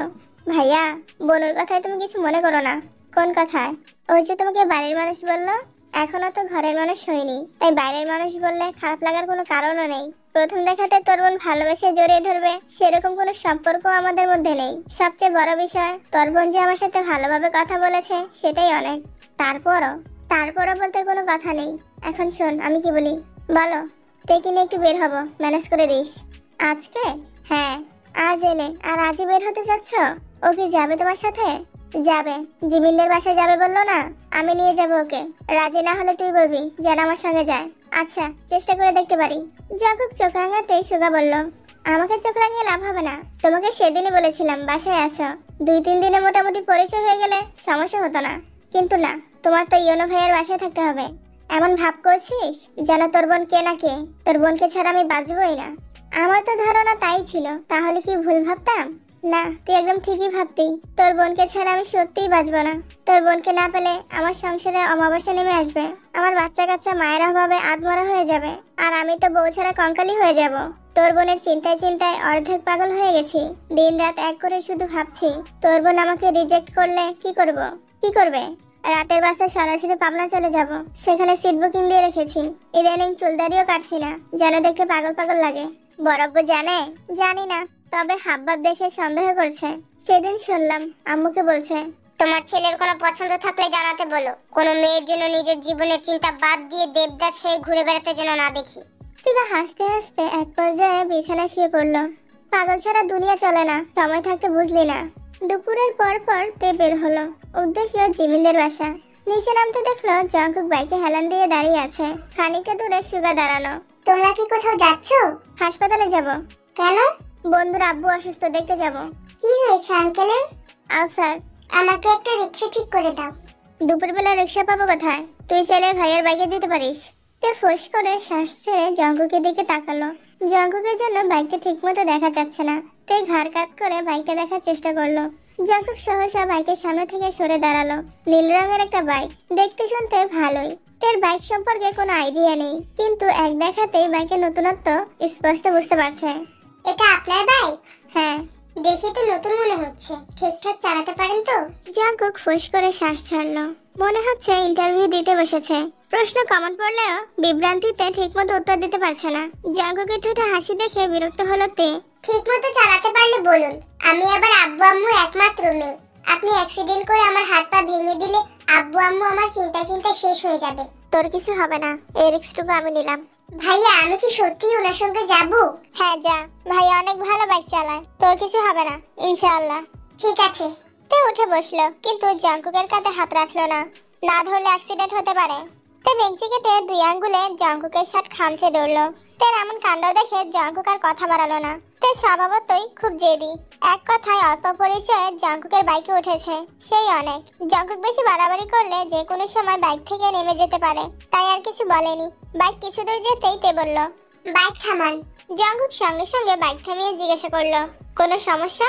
ভাইয়া, বোনের কথায় তুমি কিছু মনে করো না। কোন কথায়? ওই যে তোমাকে বাড়ির মানুষ বললো। এখনো তো ঘরের মানুষ হয়নি, তাই বাইরের মানুষ বললে খারাপ লাগার কোনো কারণও নেই। প্রথম দেখাতে তোর বোন ভালোবেসে জড়িয়ে ধরবে সেরকম কোনো সম্পর্ক আমাদের মধ্যে নেই। সবচেয়ে বড় বিষয়, তোর বোন যে আমার সাথে ভালোভাবে কথা বলেছে সেটাই অনেক। তারপরও বলতে কোনো কথা নেই। এখন শোন আমি কি বলি। বলো। তুই কিনে একটু বের হবো, ম্যানেজ করে দিস। আজকে? হ্যাঁ, আজ এলে আর আজই বের হতে চাচ্ছ? ও কি যাবে তোমার সাথে? যাবে। জিমিনদের বাসায় যাবে বললো না, আমি নিয়ে যাবো ওকে। রাজি না হলে তুই বলবি যেন আমার সঙ্গে যায়। আচ্ছা, চেষ্টা করে দেখতে পারি। জঙ্কুক চোখ রাঙাতেই সুগা বলল, আমাকে চোখ রাঙিয়ে লাভ হবে না। তোমাকে সেদিনই বলেছিলাম বাসায় আসো। 2-3 দিনে মোটামুটি পরিচয় হয়ে গেলে সমস্যা হতো না। কিন্তু না, তোমার তো ইয়োনো ভাইয়ের বাসায় থাকতে হবে। এমন ভাব করছিস যেন তোর বোন কে না কে। তোর বোনকে ছাড়া আমি বাঁচবই না। আমার তো ধারণা তাই ছিল, তাহলে কি ভুল ভাবতাম? না, তুই একদম ঠিকই ভাবতি। তোর বোনকে ছাড়া আমি সত্যিই বাঁচবো না। তোর বোনকে না পেলে আমার সংসারে অমাবস্যা নেমে আসবে। আমার বাচ্চা কাচ্চা মায়ের অভাবে আধমরা হয়ে যাবে, আর আমি তো বউ ছাড়া কঙ্কালি হয়ে যাব। তোর বোনের চিন্তায় চিন্তায় অর্ধেক পাগল হয়ে গেছি। দিন রাত এক করে শুধু ভাবছি তোর বোন আমাকে রিজেক্ট করলে কি করব। কি করবে? রাতের বাসে সরাসরি পাবনা চলে যাব। সেখানে সিট বুকিং দিয়ে রেখেছি। ইদানিং চুলদারিও কাটছি না, যেন দেখতে পাগল পাগল লাগে। বরাব্ব জানে? জানি না, তবে হাবভাব দেখে সন্দেহ করছে। সেদিন শুনলাম আম্মুকে বলছে, তোমার ছেলের কোনো পছন্দ থাকলে জানাতে বলো। কোনো মেয়ের জন্য নিজের জীবনের চিন্তা বাদ দিয়ে দেবদাস হয়ে ঘুরে বেড়াতে যেন না দেখি। সুগা হাসতে হাসতে এক পর্যায়ে বিছানায় শুয়ে পড়ল। পাগল ছাড়া দুনিয়া চলে না, সময় থাকতে বুঝলি না। দুপুরের পর তে বের হলো। উদ্দেশ্য জিমিনদের বাসা। নিচে নামতে দেখলো জঙ্কুক বাইকে হেলান দিয়ে দাঁড়িয়ে আছে। খানিকটা দূরে সুগা দাঁড়ানো। তোমরা কি কোথাও যাচ্ছ? হাসপাতালে যাব। কেন? বন্ধুর আব্বু অসুস্থ, দেখতে যাব। কি হয়েছে আঙ্কেলের? আলসার। আমাকে একটা রিক্সা ঠিক করে দাও। দুপুরবেলা রিক্সা পাবো কোথায়? তুই চাইলে ভাইয়ের বাইকে যেতে পারিস। তে ফোঁস করে শ্বাস ছেড়ে জঙ্কুকের দিকে তাকালো। জঙ্কুকের জন্য বাইকটা ঠিকমতো দেখা যাচ্ছে না। তে ঘাড় কাত করে বাইকটা দেখার চেষ্টা করলো। জঙ্কুক সহসা বাইকের সামনে থেকে সরে দাঁড়ালো। নীল রঙের একটা বাইক, দেখতে শুনতে ভালোই। তের বাইক সম্পর্কে কোনো আইডিয়া নেই, কিন্তু এক দেখাতেই বাইকের নতুনত্ব স্পষ্ট বুঝতে পারছে। এটা আপনার বাইক? হ্যাঁ। দেখে তো নতুন মনে হচ্ছে। ঠিকঠাক চালাতে পারেন তো? জঙ্কুক ফুঁস করে শ্বাস ছাড়লো। মনে হচ্ছে ইন্টারভিউ দিতে বসেছে। প্রশ্ন কমন পড়লেও বিভ্রান্তিতে ঠিকমতো উত্তর দিতে পারছে না। জঙ্কুকের ঠোঁটে হাসি দেখে বিরক্ত হলো তে। ঠিকমতো চালাতে পারলে বলুন। আমি আবার আব্বু আম্মু একমাত্র মেয়ে। আপনি অ্যাক্সিডেন্ট করে আমার হাত পা ভেঙে দিলে আব্বু আম্মু আমার চিন্তা শেষ হয়ে যাবে। তোর কিছু হবে না, এই রিস্কটুকু আমি নিলাম। ভাইয়া, আমি কি সত্যি ওনার সঙ্গে যাব? হ্যাঁ যা, ভাইয়া অনেক ভালো বাইক চালায়। তোর কিছু হবে না ইনশাআল্লাহ। ঠিক আছে। তে উঠে বসলো, কিন্তু জঙ্কুকের কাঁধে হাত রাখলো না। না ধরলে অ্যাক্সিডেন্ট হতে পারে। তে বেঞ্চি কেটে 2 আঙ্গুলে জঙ্কুকের শার্ট খামচে ধরলো। তের এমন কাণ্ড দেখে জঙ্কুক আর কথা বাড়ালো না। তে স্বভাবতই খুব জেদি। এক কথায় অল্প পরিচয়ে জঙ্কুকের বাইকে উঠেছে, সেই অনেক। জঙ্কুক বেশি বাড়াবাড়ি করলে যে কোনো সময় বাইক থেকে নেমে যেতে পারে, তাই আর কিছু বলেনি। বাইক কিছু দূর যেতেই তে বলল, বাইক থামান। জঙ্কুক সঙ্গে সঙ্গে বাইক থামিয়ে জিজ্ঞাসা করলো, কোনো সমস্যা?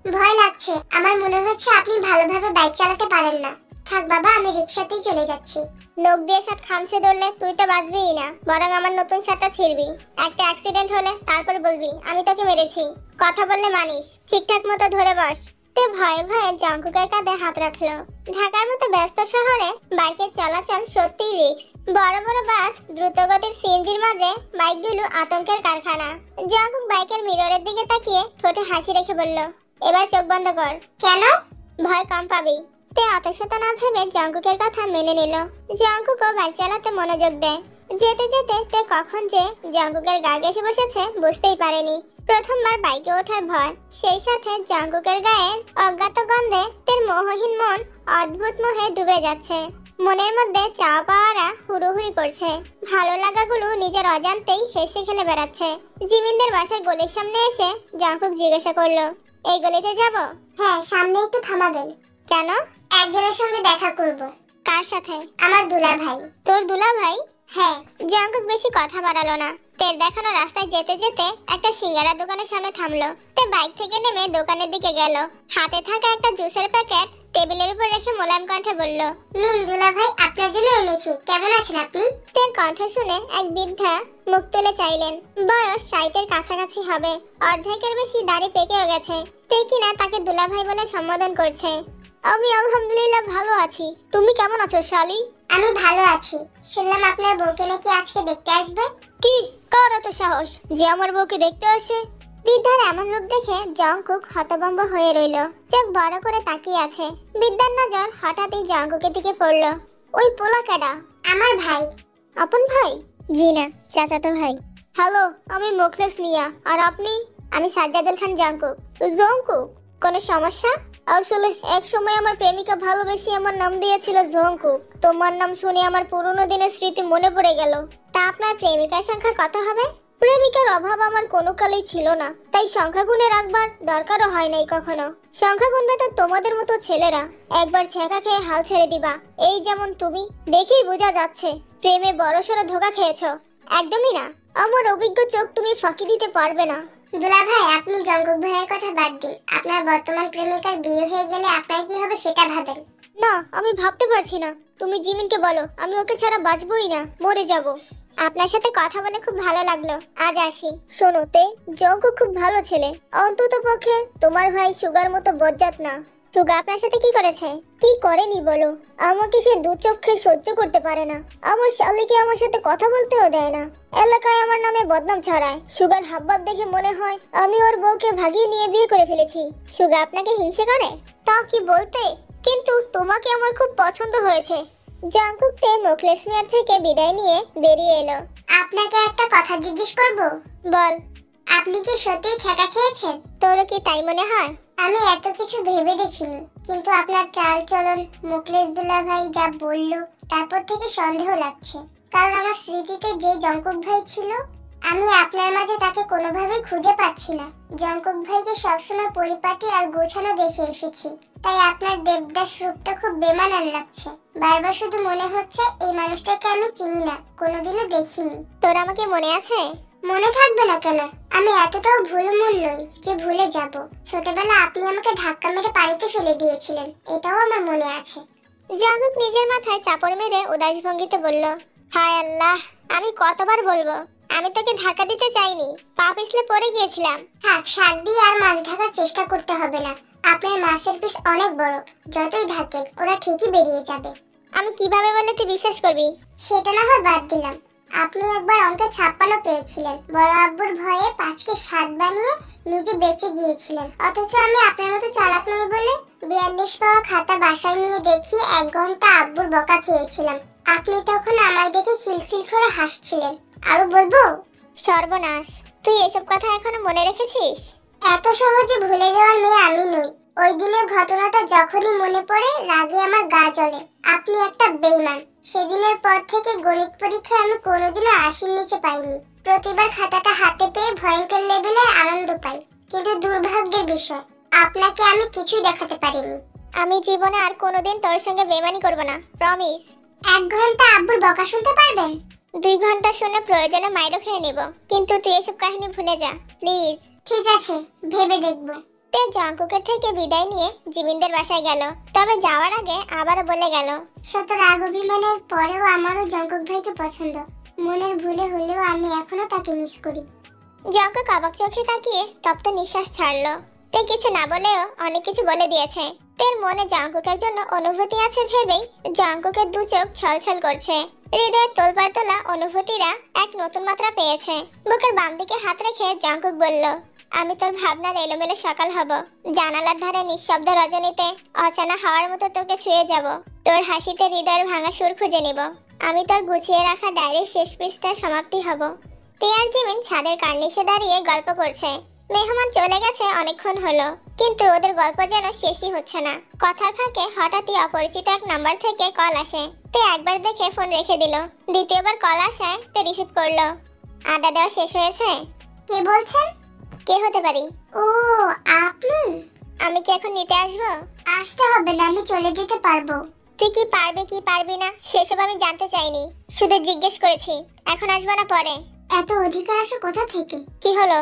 ভয় লাগছে। আমার মনে হচ্ছে আপনি ভালোভাবে বাইক চালাতে পারেন না। থাক বাবা, আমি রিক্সাতেই চলে যাচ্ছি। নখ দিয়ে শার্ট খামছে ধরলে তুই তো বাঁচবিই না, বরং আমার নতুন শার্টটা ছিঁড়বি। একটা অ্যাক্সিডেন্ট হলে তারপর বলবি আমি তোকে মেরেছি। কথা বললে মানিস, ঠিকঠাক মতো ধরে বস। তে ভয়ে ভয়ে জঙ্কুকের কাঁধে হাত রাখলো। ঢাকার মতো ব্যস্ত শহরে বাইকের চলাচল সত্যিই রিস্ক। বড় বড় বাস, দ্রুতগতির সিএনজির মাঝে বাইকগুলো আতঙ্কের কারখানা। জঙ্কুক বাইকের মিররের দিকে তাকিয়ে ঠোঁটে হাসি রেখে বলল, এবার চোখ বন্ধ কর। কেন? ভয় কম পাবি। তে অতশত না ভেবে জঙ্কুকের কথা মেনে নিল। জঙ্কুকও বাইক চালাতে মনোযোগ দেয়। যেতে যেতে তে কখন যে জঙ্কুকের গা ঘেঁষে বসেছে বুঝতেই পারেনি। প্রথমবার বাইকে ওঠার ভয়, সেই সাথে জঙ্কুকের গায়ের অজ্ঞাত গন্ধে তের মোহহীন মন অদ্ভুত মোহে ডুবে যাচ্ছে। মনের মধ্যে চাওয়া পাওয়ারা হুড়োহুড়ি করছে। ভালো লাগাগুলো নিজের অজান্তেই হেসে খেলে বেড়াচ্ছে। জিমিনদের বাসার গলির সামনে এসে জঙ্কুক জিজ্ঞাসা করলো, এই গলিতে যাব? হ্যাঁ, সামনে একটু থামাবেন। কেন? একজনের সঙ্গে দেখা করব। কার সাথে? আমার দুলাভাই। তোর দুলাভাই? হ্যাঁ। জঙ্কুক বেশি কথা বাড়ালো না। তের দেখানো রাস্তায় যেতে যেতে একটা সিঙ্গারা দোকানের সামনে থামলো। তে বাইক থেকে নেমে দোকানের দিকে গেল। হাতে থাকা একটা জুসের প্যাকেট টেবিলের উপর রেখে মোলায়েম কণ্ঠে বলল, নিন দুলা ভাই, আপনার জন্য এনেছি। কেমন আছেন আপনি? তের কণ্ঠ শুনে এক বৃদ্ধা মুখ তুলে চাইলেন। বয়স 60-এর কাছাকাছি হবে, অর্ধেকের বেশি দাড়ি পেকেও গেছে। তে কিনা তাকে দুলাভাই বলে সম্বোধন করছে। আমি আলহামদুলিল্লাহ ভালো আছি, তুমি কেমন আছো শালি? আমি ভালো আছি। শুনলাম আপনার বউকে নাকি আজকে দেখতে আসবে। কি কার এত সাহস যে আমার বউকে দেখতে আসে? বৃদ্ধার এমন রূপ দেখে জঙ্কুক হতভম্ব হয়ে রইল, চোখ বড় করে তাকিয়ে আছে। বৃদ্ধার নজর হঠাৎই জঙ্কুকের দিকে পড়ল। ওই পোলা কেডা? আমার ভাই। আপন ভাই? জি না, চাচাতো ভাই। হ্যালো, আমি মুখলেস মিয়া। আর আপনি? আমি সাজ্জাদুল খান জঙ্কুক। জঙ্কুক? কোনো সমস্যা? আসলে এক সময় আমার প্রেমিকা ভালোবেসে আমার নাম দিয়েছিল জঙ্কুক। তোমার নাম শুনে আমার পুরনো দিনের স্মৃতি মনে পড়ে গেল। তা আপনার প্রেমিকার সংখ্যা কত হবে? প্রেমিকার অভাব আমার কোনো কালেই ছিল না, তাই সংখ্যা গুণে রাখবার দরকারও হয় নাই কখনো। সংখ্যা গুণবে তো তোমাদের মতো ছেলেরা, একবার ছেঁকা খেয়ে হাল ছেড়ে দিবা। এই যেমন তুমি, দেখেই বোঝা যাচ্ছে প্রেমে বড়সড় ধোঁকা খেয়েছো। একদমই না, আমার অভিজ্ঞ চোখ তুমি ফাঁকি দিতে পারবে না। দুলা ভাই, আপনি জঙ্কুক ভাইয়ের কথা বাদ দিন। আপনার বর্তমান প্রেমিকার বিয়ে হয়ে গেলে আপনার কি হবে সেটা ভাবেন। না, আমি ভাবতে পারছি না। তুমি জিমিনকে বলো আমি ওকে ছাড়া বাঁচবই না, মরে যাব। আপনার সাথে কথা বলে খুব ভালো লাগলো, আজ আসি। শোনো তে, জঙ্কুক খুব ভালো ছেলে। অন্তত পক্ষে তোমার ভাই সুগার মতো বজ্জাত না। সুগা আপনার সাথে কি করেছে? কি করেনি বলো? আমাকে সে দু চোখে সহ্য করতে পারে না। আমার শালিকে আমার সাথে কথা বলতেও দেয় না। এলাকায় আমার নামে বদনাম ছড়ায়। সুগার হাবভাব দেখে মনে হয় আমি ওর বউকে ভাগিয়ে নিয়ে বিয়ে করে ফেলেছি। সুগা আপনাকে হিংসে করে? তা কি বলতে, কিন্তু তোমাকে আমার খুব পছন্দ হয়েছে। জঙ্কুক তে মুখলেস মিয়ার থেকে বিদায় নিয়ে বেরিয়ে এলো। আপনাকে একটা কথা জিজ্ঞেস করব। বল। আপনি কি সত্যিই ছেঁকা খেয়েছেন? তোর কি তাই মনে হয়? আমি এত কিছু ভেবে দেখিনি, কিন্তু আপনার চাল চলন, মুখলেস দুলা ভাই যা বললো, তারপর থেকে সন্দেহ লাগছে। কারণ আমার স্মৃতিতে যে জঙ্কুক ভাই ছিল, আমি আপনার মাঝে তাকে কোনোভাবেই খুঁজে পাচ্ছি না। জঙ্কুক ভাইকে সবসময় পরিপাটি আর গোছানো দেখে এসেছি, তাই আপনার দেবদাস রূপটা খুব বেমানান লাগছে। বারবার শুধু মনে হচ্ছে এই মানুষটাকে আমি চিনি না, কোনোদিনও দেখিনি। তোর আমাকে মনে আছে? মনে থাকবে না কেন? আমি এতটাও ভুলমূল নই যে ভুলে যাব। ছোটবেলা আপনি আমাকে ধাক্কা মেরে পানিতে ফেলে দিয়েছিলেন, এটাও আমার মনে আছে। জঙ্কুক নিজের মাথায় চাপড় মেরে উদাস ভঙ্গিতে বলল, হায় আল্লাহ, আমি কতবার বলবো আমি তোকে ধাক্কা দিতে চাইনি, পা পিছলে পড়ে গিয়েছিলাম। থাক, শাক দিয়ে আর মাছ ঢাকার চেষ্টা করতে হবে না। আপনার মাছের পিস অনেক বড়, যতই ঢাকেন ওরা ঠিকই বেরিয়ে যাবে। আমি কিভাবে বলে তুই বিশ্বাস করবি? সেটা না হয় বাদ দিলাম, আপনি একবার অঙ্কে 56 পেয়েছিলেন। বড় আব্বুর ভয়ে 5কে 7 বানিয়ে নিজে বেঁচে গিয়েছিলেন। অথচ আমি আপনার মতো চালাক নই বলে 42 পাওয়া খাতা বাসায় নিয়ে দেখি 1 ঘন্টা আব্বুর বকা খেয়েছিলাম। আপনি তখন আমায় দেখে খিলখিল করে হাসছিলেন। আরো বলবো? সর্বনাশ, তুই এসব কথা এখনো মনে রেখেছিস? এত সহজে ভুলে যাওয়ার মেয়ে আমি নই। ওই দিনের ঘটনাটা যখনই মনে পড়ে রাগে আমার গা জ্বলে। আপনি একটা বেঈমান। সেদিনের পর থেকে গণিত পরীক্ষায় আমি কোনোদিনও 80-র নিচে পাইনি। প্রতিবার খাতাটা হাতে পেয়ে ভয়ঙ্কর লেভেলের আনন্দ পাই, কিন্তু দুর্ভাগ্যের বিষয় আপনাকে আমি কিছুই দেখাতে পারিনি। আমি জীবনে আর কোনোদিন তোর সঙ্গে বেমানি করব না, প্রমিস। 1 ঘন্টা আব্বুর বকা শুনতে পারবেন? 2 ঘন্টা শুনে প্রয়োজনে মাইরও খেয়ে নিব, কিন্তু তুই এসব কাহিনী ভুলে যা প্লিজ। ঠিক আছে, ভেবে দেখব। তে জঙ্কুকের থেকে বিদায় নিয়ে জিমিনদের বাসায় গেল। তবে যাওয়ার আগে আবারও বলে গেল, শত রাগ অভিমানের পরেও আমারও জঙ্কুক ভাইকে পছন্দ। মনের ভুলে হলেও আমি এখনো তাকে মিস করি। জঙ্কুক অবাক চোখে তাকিয়ে তপ্ত নিঃশ্বাস ছাড়লো। তে কিছু না বলেও অনেক কিছু বলে দিয়েছে। তের মনে জঙ্কুকের জন্য অনুভূতি আছে ভেবেই জঙ্কুকের দু চোখ ছলছল করছে। হৃদয়ের তোলপাড় তোলা অনুভূতিরা এক নতুন মাত্রা পেয়েছে। বুকের বাম দিকে হাত রেখে জঙ্কুক বলল, আমি তোর ভাবনার এলোমেলো সকাল হব। জানালার ধারে নিঃশব্দ রজনীতে অচেনা হাওয়ার মতো তোকে ছুঁয়ে যাব। তোর হাসিতে হৃদয়ের ভাঙা সুর খুঁজে নিব। আমি তোর গুছিয়ে রাখা ডায়েরির শেষ পৃষ্ঠার সমাপ্তি হব। তে আর জিমিন ছাদের কার্নিশে দাঁড়িয়ে গল্প করছে। মেহমান চলে গেছে অনেকক্ষণ হলো, কিন্তু ওদের গল্প যেন শেষই হচ্ছে না। কথার ফাঁকে হঠাৎই অপরিচিত এক নাম্বার থেকে কল আসে। তে একবার দেখে ফোন রেখে দিল। দ্বিতীয়বার কল আসে, তে রিসিভ করলো। আড্ডা দেওয়া শেষ হয়েছে? কে বলছেন? কে হতে পারি? ও, আপনি? আমি কি এখন নিতে আসবো? আসতে হবে না, আমি চলে যেতে পারবো। তুই কি পারবি কি পারবি না সেসব আমি জানতে চাইনি, শুধু জিজ্ঞেস করেছি। এখন আসবো না পরে? এত অধিকার আসে কোথা থেকে? কি হলো?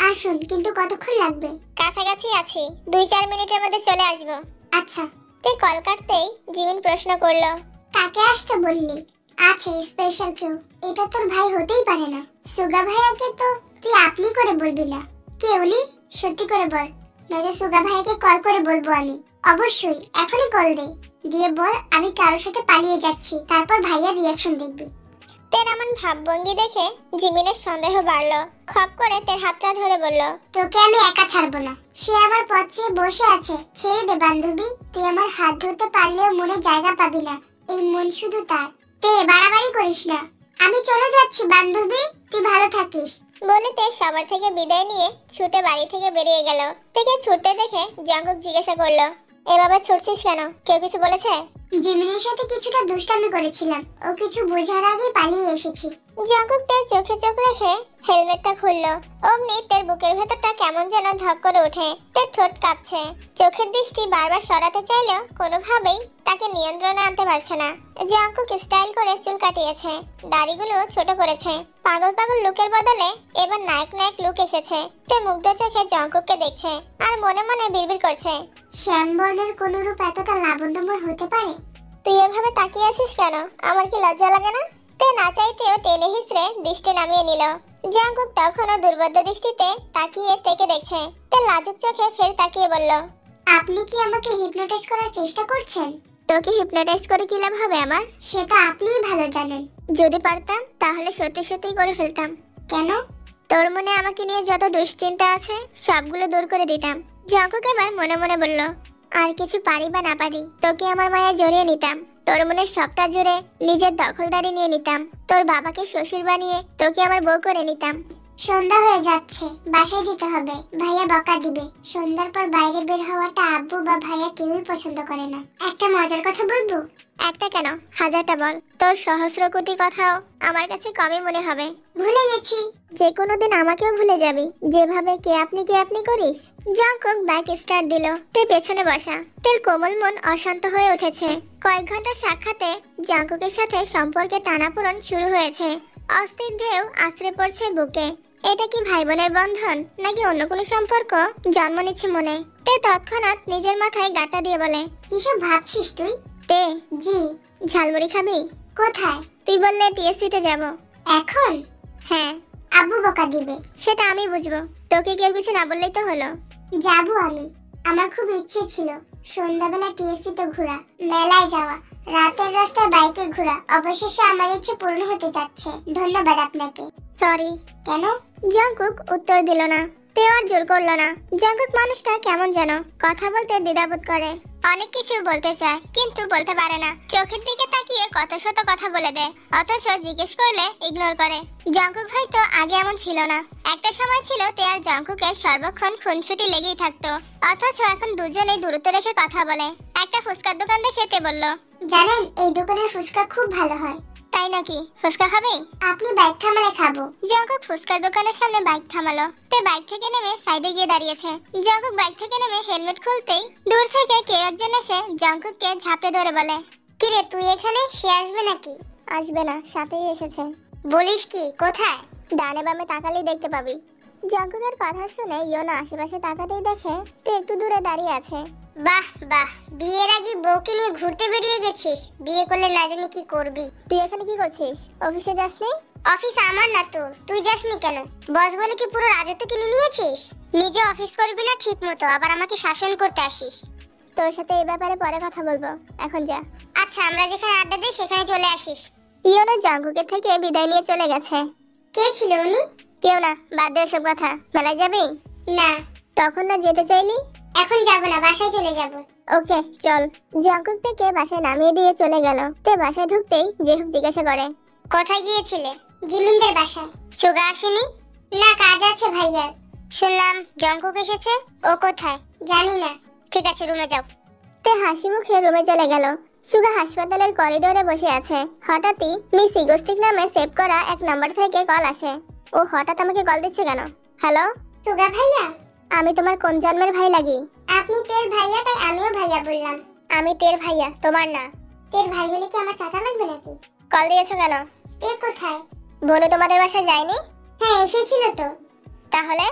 আসুন, কিন্তু কতক্ষণ লাগবে? কাছাকাছি আছি, 2-4 মিনিটের মধ্যে চলে আসবো। আচ্ছা। তুই কল কাটতেই জিমিন প্রশ্ন করলো, কাকে আসতে বললি? আছে স্পেশাল কেউ, এটা তোর ভাই হতেই পারে না। সুগা ভাইয়াকে তো তুই আপনি করে বলবি না। কে উনি? সত্যি করে বল, নয়তো সুগা ভাইয়াকে কল করে বলবো আমি। অবশ্যই, এখনই কল দে, দিয়ে বল আমি কারোর সাথে পালিয়ে যাচ্ছি, তারপর ভাইয়ার রিয়াকশন দেখবি। তের এমন ভাবভঙ্গি দেখে জিমিনের সন্দেহ বাড়লো। খপ করে তের হাতটা ধরে বলল, তোকে আমি একা ছাড়বো না। সে আমার পথ চেয়ে বসে আছে, ছেড়ে দে বান্ধবী। তুই আমার হাত ধরতে পারলেও মনে জায়গা পাবি না, এই মন শুধু তার। তে বাড়াবাড়ি করিস না, আমি চলে যাচ্ছি বান্ধবী, তুই ভালো থাকিস। বলে তে সবার থেকে বিদায় নিয়ে ছুটে বাড়ি থেকে বেরিয়ে গেল। তেকে ছুটতে দেখে জঙ্কুক জিজ্ঞাসা করলো, এভাবে ছুটছিস কেন? কেউ কিছু বলেছে? জিমিনের সাথে কিছুটা দুষ্টামি করেছিলাম, ও কিছু বোঝার আগেই পালিয়ে এসেছি। জঙ্কুক তের চোখে চোখ রেখে হেলমেটটা খুললো। অমনি তের বুকের ভেতরটা কেমন যেন ধক করে ওঠে। তের ঠোঁট কাঁপছে, চোখের দৃষ্টি বারবার সরাতে চাইলেও কোনোভাবেই তাকে নিয়ন্ত্রণে আনতে পারছে না। জঙ্কুক স্টাইল করে চুল কাটিয়েছে, দাড়িগুলো ছোট করেছে। পাগল পাগল লুকের বদলে এবার নায়ক নায়ক লুক এসেছে। তে মুগ্ধ চোখে জঙ্কুককে দেখছে আর মনে মনে বিড়বিড় করছে, শ্যামবর্ণের কোন রূপ এতটা লাবণ্যময় হতে পারে? তুই এভাবে তাকিয়ে আছিস কেন? আমার কি লজ্জা লাগে না? তে না চাইতেও টেনে হিসড়ে দৃষ্টি নামিয়ে নিল। জঙ্কুক তখনও দুর্বোধ্য দৃষ্টিতে তাকিয়ে তেকে দেখছে। তে লাজুক চোখে ফের তাকিয়ে বলল, আপনি কি আমাকে হিপনোটাইজ করার চেষ্টা করছেন? তোকে হিপনোটাইজ করে কি লাভ হবে আমার? সেটা আপনিই ভালো জানেন। যদি পারতাম তাহলে সত্যি সত্যিই করে ফেলতাম। কেন? তোর মনে আমাকে নিয়ে যত দুশ্চিন্তা আছে সবগুলো দূর করে দিতাম। জঙ্কুক এবার মনে মনে বলল, আর কিছু পারি বা না পারি, তোকে আমার মায়া জড়িয়ে নিতাম। তোর মনের সবটা জুড়ে নিজের দখলদারি নিয়ে নিতাম। তোর বাবাকে শ্বশুর বানিয়ে তোকে আমার বউ করে নিতাম। সন্ধ্যা হয়ে যাচ্ছে, বাসায় যেতে হবে, ভাইয়া বকা দিবে। সন্ধ্যার পর বাইরে বের হওয়াটা আব্বু বা ভাইয়া কেউই পছন্দ করে না। একটা মজার কথা বলবো? একটা কেন, হাজারটা বল। তোর সহস্র কোটি কথাও আমার কাছে কমই মনে হবে। ভুলে গেছি। যে কোনো দিন আমাকেও ভুলে যাবি, যেভাবে কে আপনি করিস। জঙ্কুক বাইক স্টার্ট দিল। তে পেছনে বসা। তের কোমল মন অশান্ত হয়ে উঠেছে। কয়েক ঘন্টা সাক্ষাতে জঙ্কুকের সাথে সম্পর্কে টানাপোড়েন শুরু হয়েছে। অস্থির ঢেউ আছড়ে পড়ছে বুকে। এটা কি ভাই বোনের বন্ধন নাকি অন্য কোনো সম্পর্ক জন্ম নিচ্ছে মনে? তে তৎক্ষণাৎ নিজের মাথায় গাঁটা দিয়ে বলে, কিসব ভাবছিস তুই? তে, জি। ঝালমুড়ি খাবি? কোথায়? তুই বললে টিএসসি-তে যাব। এখন? হ্যাঁ। আব্বু বকা দিবে। সেটা আমি বুঝবো, তোকে কেউ কিছু না বললেই তো হলো। যাবো আমি, আমার খুব ইচ্ছে ছিল সন্ধ্যাবেলা টিএসসি-তে ঘোরা, মেলায় যাওয়া, রাতের রাস্তায় বাইকে ঘোরা। অবশেষে আমার ইচ্ছে পূর্ণ হতে যাচ্ছে। ধন্যবাদ আপনাকে। সরি। কেন? জঙ্কুক উত্তর দিল না। তেও আর জোর করলো না। জঙ্কুক মানুষটা কেমন যেন কথা বলতে দ্বিধাবোধ করে। অনেক কিছু বলতে চায় কিন্তু বলতে পারে না। চোখের দিকে তাকিয়ে কত শত কথা বলে দেয়, অথচ জিজ্ঞেস করলে ইগনোর করে। জঙ্কুক হয়তো আগে এমন ছিল না। একটা সময় ছিল তে আর জঙ্কুকের সর্বক্ষণ খুনসুটি লেগেই থাকতো, অথচ এখন দুজনেই দূরত্ব রেখে কথা বলে। একটা ফুচকার দোকান দেখে তে বলল, জানেন এই দোকানের ফুচকা খুব ভালো হয়। তাই নাকি? ফুচকা খাবে? আপনি বাইক থামালে খাবো। জঙ্কুক ফুচকার দোকানের সামনে বাইক থামালো। তে বাইক থেকে নেমে সাইডে গিয়ে দাঁড়িয়েছে। জঙ্কুক বাইক থেকে নেমে হেলমেট খুলতেই দূর থেকে কেউ একজন এসে জঙ্কুককে ঝাঁপে ধরে বলে, কিরে তুই এখানে? সে আসবে নাকি? আসবে না, সাথেই এসেছে। বলিস কি? কোথায়? ডানে বামে তাকালেই দেখতে পাবি। জঙ্কুকের কথা শুনে ইয়োনা আশেপাশে তাকাতেই দেখে তে একটু দূরে দাঁড়িয়ে আছে। বাহ বাহ, বিয়ের আগে বউকে নিয়ে ঘুরতে বেরিয়ে গেছিস। বিয়ে করলে না জানি কি করবি। তুই এখানে কি করছিস? অফিসে যাসনি? অফিস আমার না তোর, তুই যাসনি কেন? বস বলে কি পুরো রাজত্ব কিনে নিয়েছিস? নিজে অফিস করবি না ঠিক মতো, আবার আমাকে শাসন করতে আসিস। তোর সাথে এই ব্যাপারে পরে কথা বলবো, এখন যা। আচ্ছা, আমরা যেখানে আড্ডা দিই সেখানে চলে আসিস। ইয়োনা জঙ্কুকের থেকে বিদায় নিয়ে চলে গেছে। কে ছিল উনি? কেউ না, বাদ দে সব কথা। মেলায় যাবি? না। তখন না যেতে চাইলি? এখন যাবো না, বাসায় চলে যাব। ওকে চল। জঙ্কুক থেকে বাসায় নামিয়ে দিয়ে চলে গেল। তে বাসায় ঢুকতেই জেহুক জিজ্ঞাসা করে, কোথায় গিয়েছিলে? জিমিনদের বাসায়। সুগা আসেনি? না, কাজ আছে ভাইয়ার। শুনলাম জঙ্কুক এসেছে। ও কোথায়? জানি না। ঠিক আছে, রুমে যাও। তে হাসি মুখে রুমে চলে গেল। সুগা হাসপাতালের করিডোরে বসে আছে। হঠাৎই মিস ইগোস্টিক নামে সেভ করা এক নাম্বার থেকে কল আসে। ও হঠাৎ আমাকে কল দিচ্ছে কেন? হ্যালো, সুগা ভাইয়া? আমি তোমার কোন জন্মের ভাই লাগি? আপনি তের ভাইয়া, তাই আমিও ভাইয়া বললাম। আমি তের ভাইয়া, তোমার না। তোর ভাই হলে কি আমার চাচা লাগবে নাকি? কল দিয়েছো কেন? তে কোথায়? বনু তোমাদের বাসায় যায়নি? হ্যাঁ এসেছিল তো। তাহলে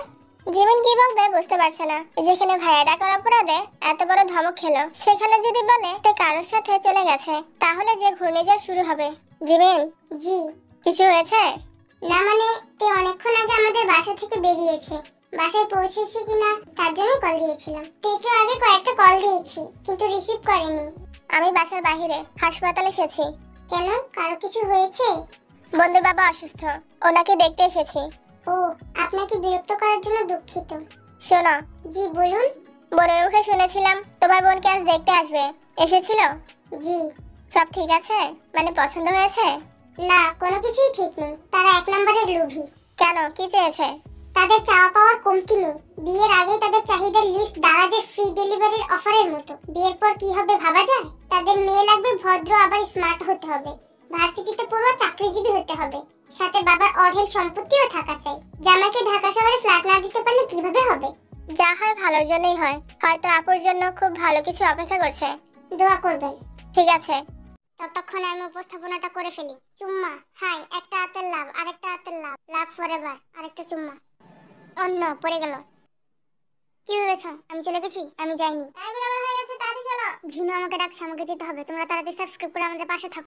জীবন কি বলবে বুঝতে পারছে না। যেখানে ভাইয়া ডাকার অপরাধে এত বড় ধমক খেলো, সেখানে যদি বলে সে কারোর সাথে চলে গেছে, তাহলে যে ঘূর্ণিঝড় শুরু হবে। জিমিন, জি। কিছু হয়েছে? না মানে তে অনেকক্ষণ আগে আমাদের বাসা থেকে বেরিয়েছে, বাসায় পৌঁছেছে কিনা তার জন্য কল দিয়েছিলাম। তেকে আগে কয়েকটা কল দিয়েছি কিন্তু রিসিভ করেনি। আমি বাসার বাইরে হাসপাতালে এসেছি। কেন, কারো কিছু হয়েছে? বন্ধুর বাবা অসুস্থ, ওনাকে দেখতে এসেছি। ও, আপনাকে বিরক্ত করার জন্য দুঃখিত। শোনো, জি বলুন। বোনের মুখে শুনেছিলাম তোমার বোনকে আজ দেখতে আসবে, এসেছিল? জি। সব ঠিক আছে? মানে পছন্দ হয়েছে? না, কোনো কিছুই ঠিক নেই, তারা এক নম্বরের লোভী। কেন, কি চেয়েছে? তাদের চাওয়া পাওয়ার কমতি নেই। বিয়ের আগে তাদের চাহিদার লিস্ট দারাজের ফ্রি ডেলিভারির অফারের মতো। বিয়ের পর কি হবে ভাবা যায়? তাদের মেয়ে লাগবে ভদ্র, আবার স্মার্ট হতে হবে, ভার্সিটিতে পড়ুয়া চাকরিজীবী হতে হবে, সাথে বাবার অঢেল সম্পত্তিও থাকা চাই। জামাইকে ঢাকা শহরে ফ্ল্যাট না দিতে পারলে কিভাবে হবে? যা হয় ভালোর জন্যই হয়, হয়তো আপুর জন্য খুব ভালো কিছু অপেক্ষা করছে। দোয়া করবেন। ঠিক আছে। ততক্ষণে আমি উপস্থাপনাটা করে ফেলি। চুম্মা, হাই, একটা হাতের লাভ, আরেকটা হাতের লাভ, লাভ ফরএভার, আরেকটা চুম্মা। অন্য পড়ে গেল। কি ভেবেছ আমি চলে গেছি? আমি যাইনি। হয়ে গেছে, তাড়াতাড়ি চলো। ঝিনু আমাকে ডাকছে, আমাকে যেতে হবে। তোমরা তাড়াতাড়ি সাবস্ক্রাইব করে আমাদের পাশে থাকো।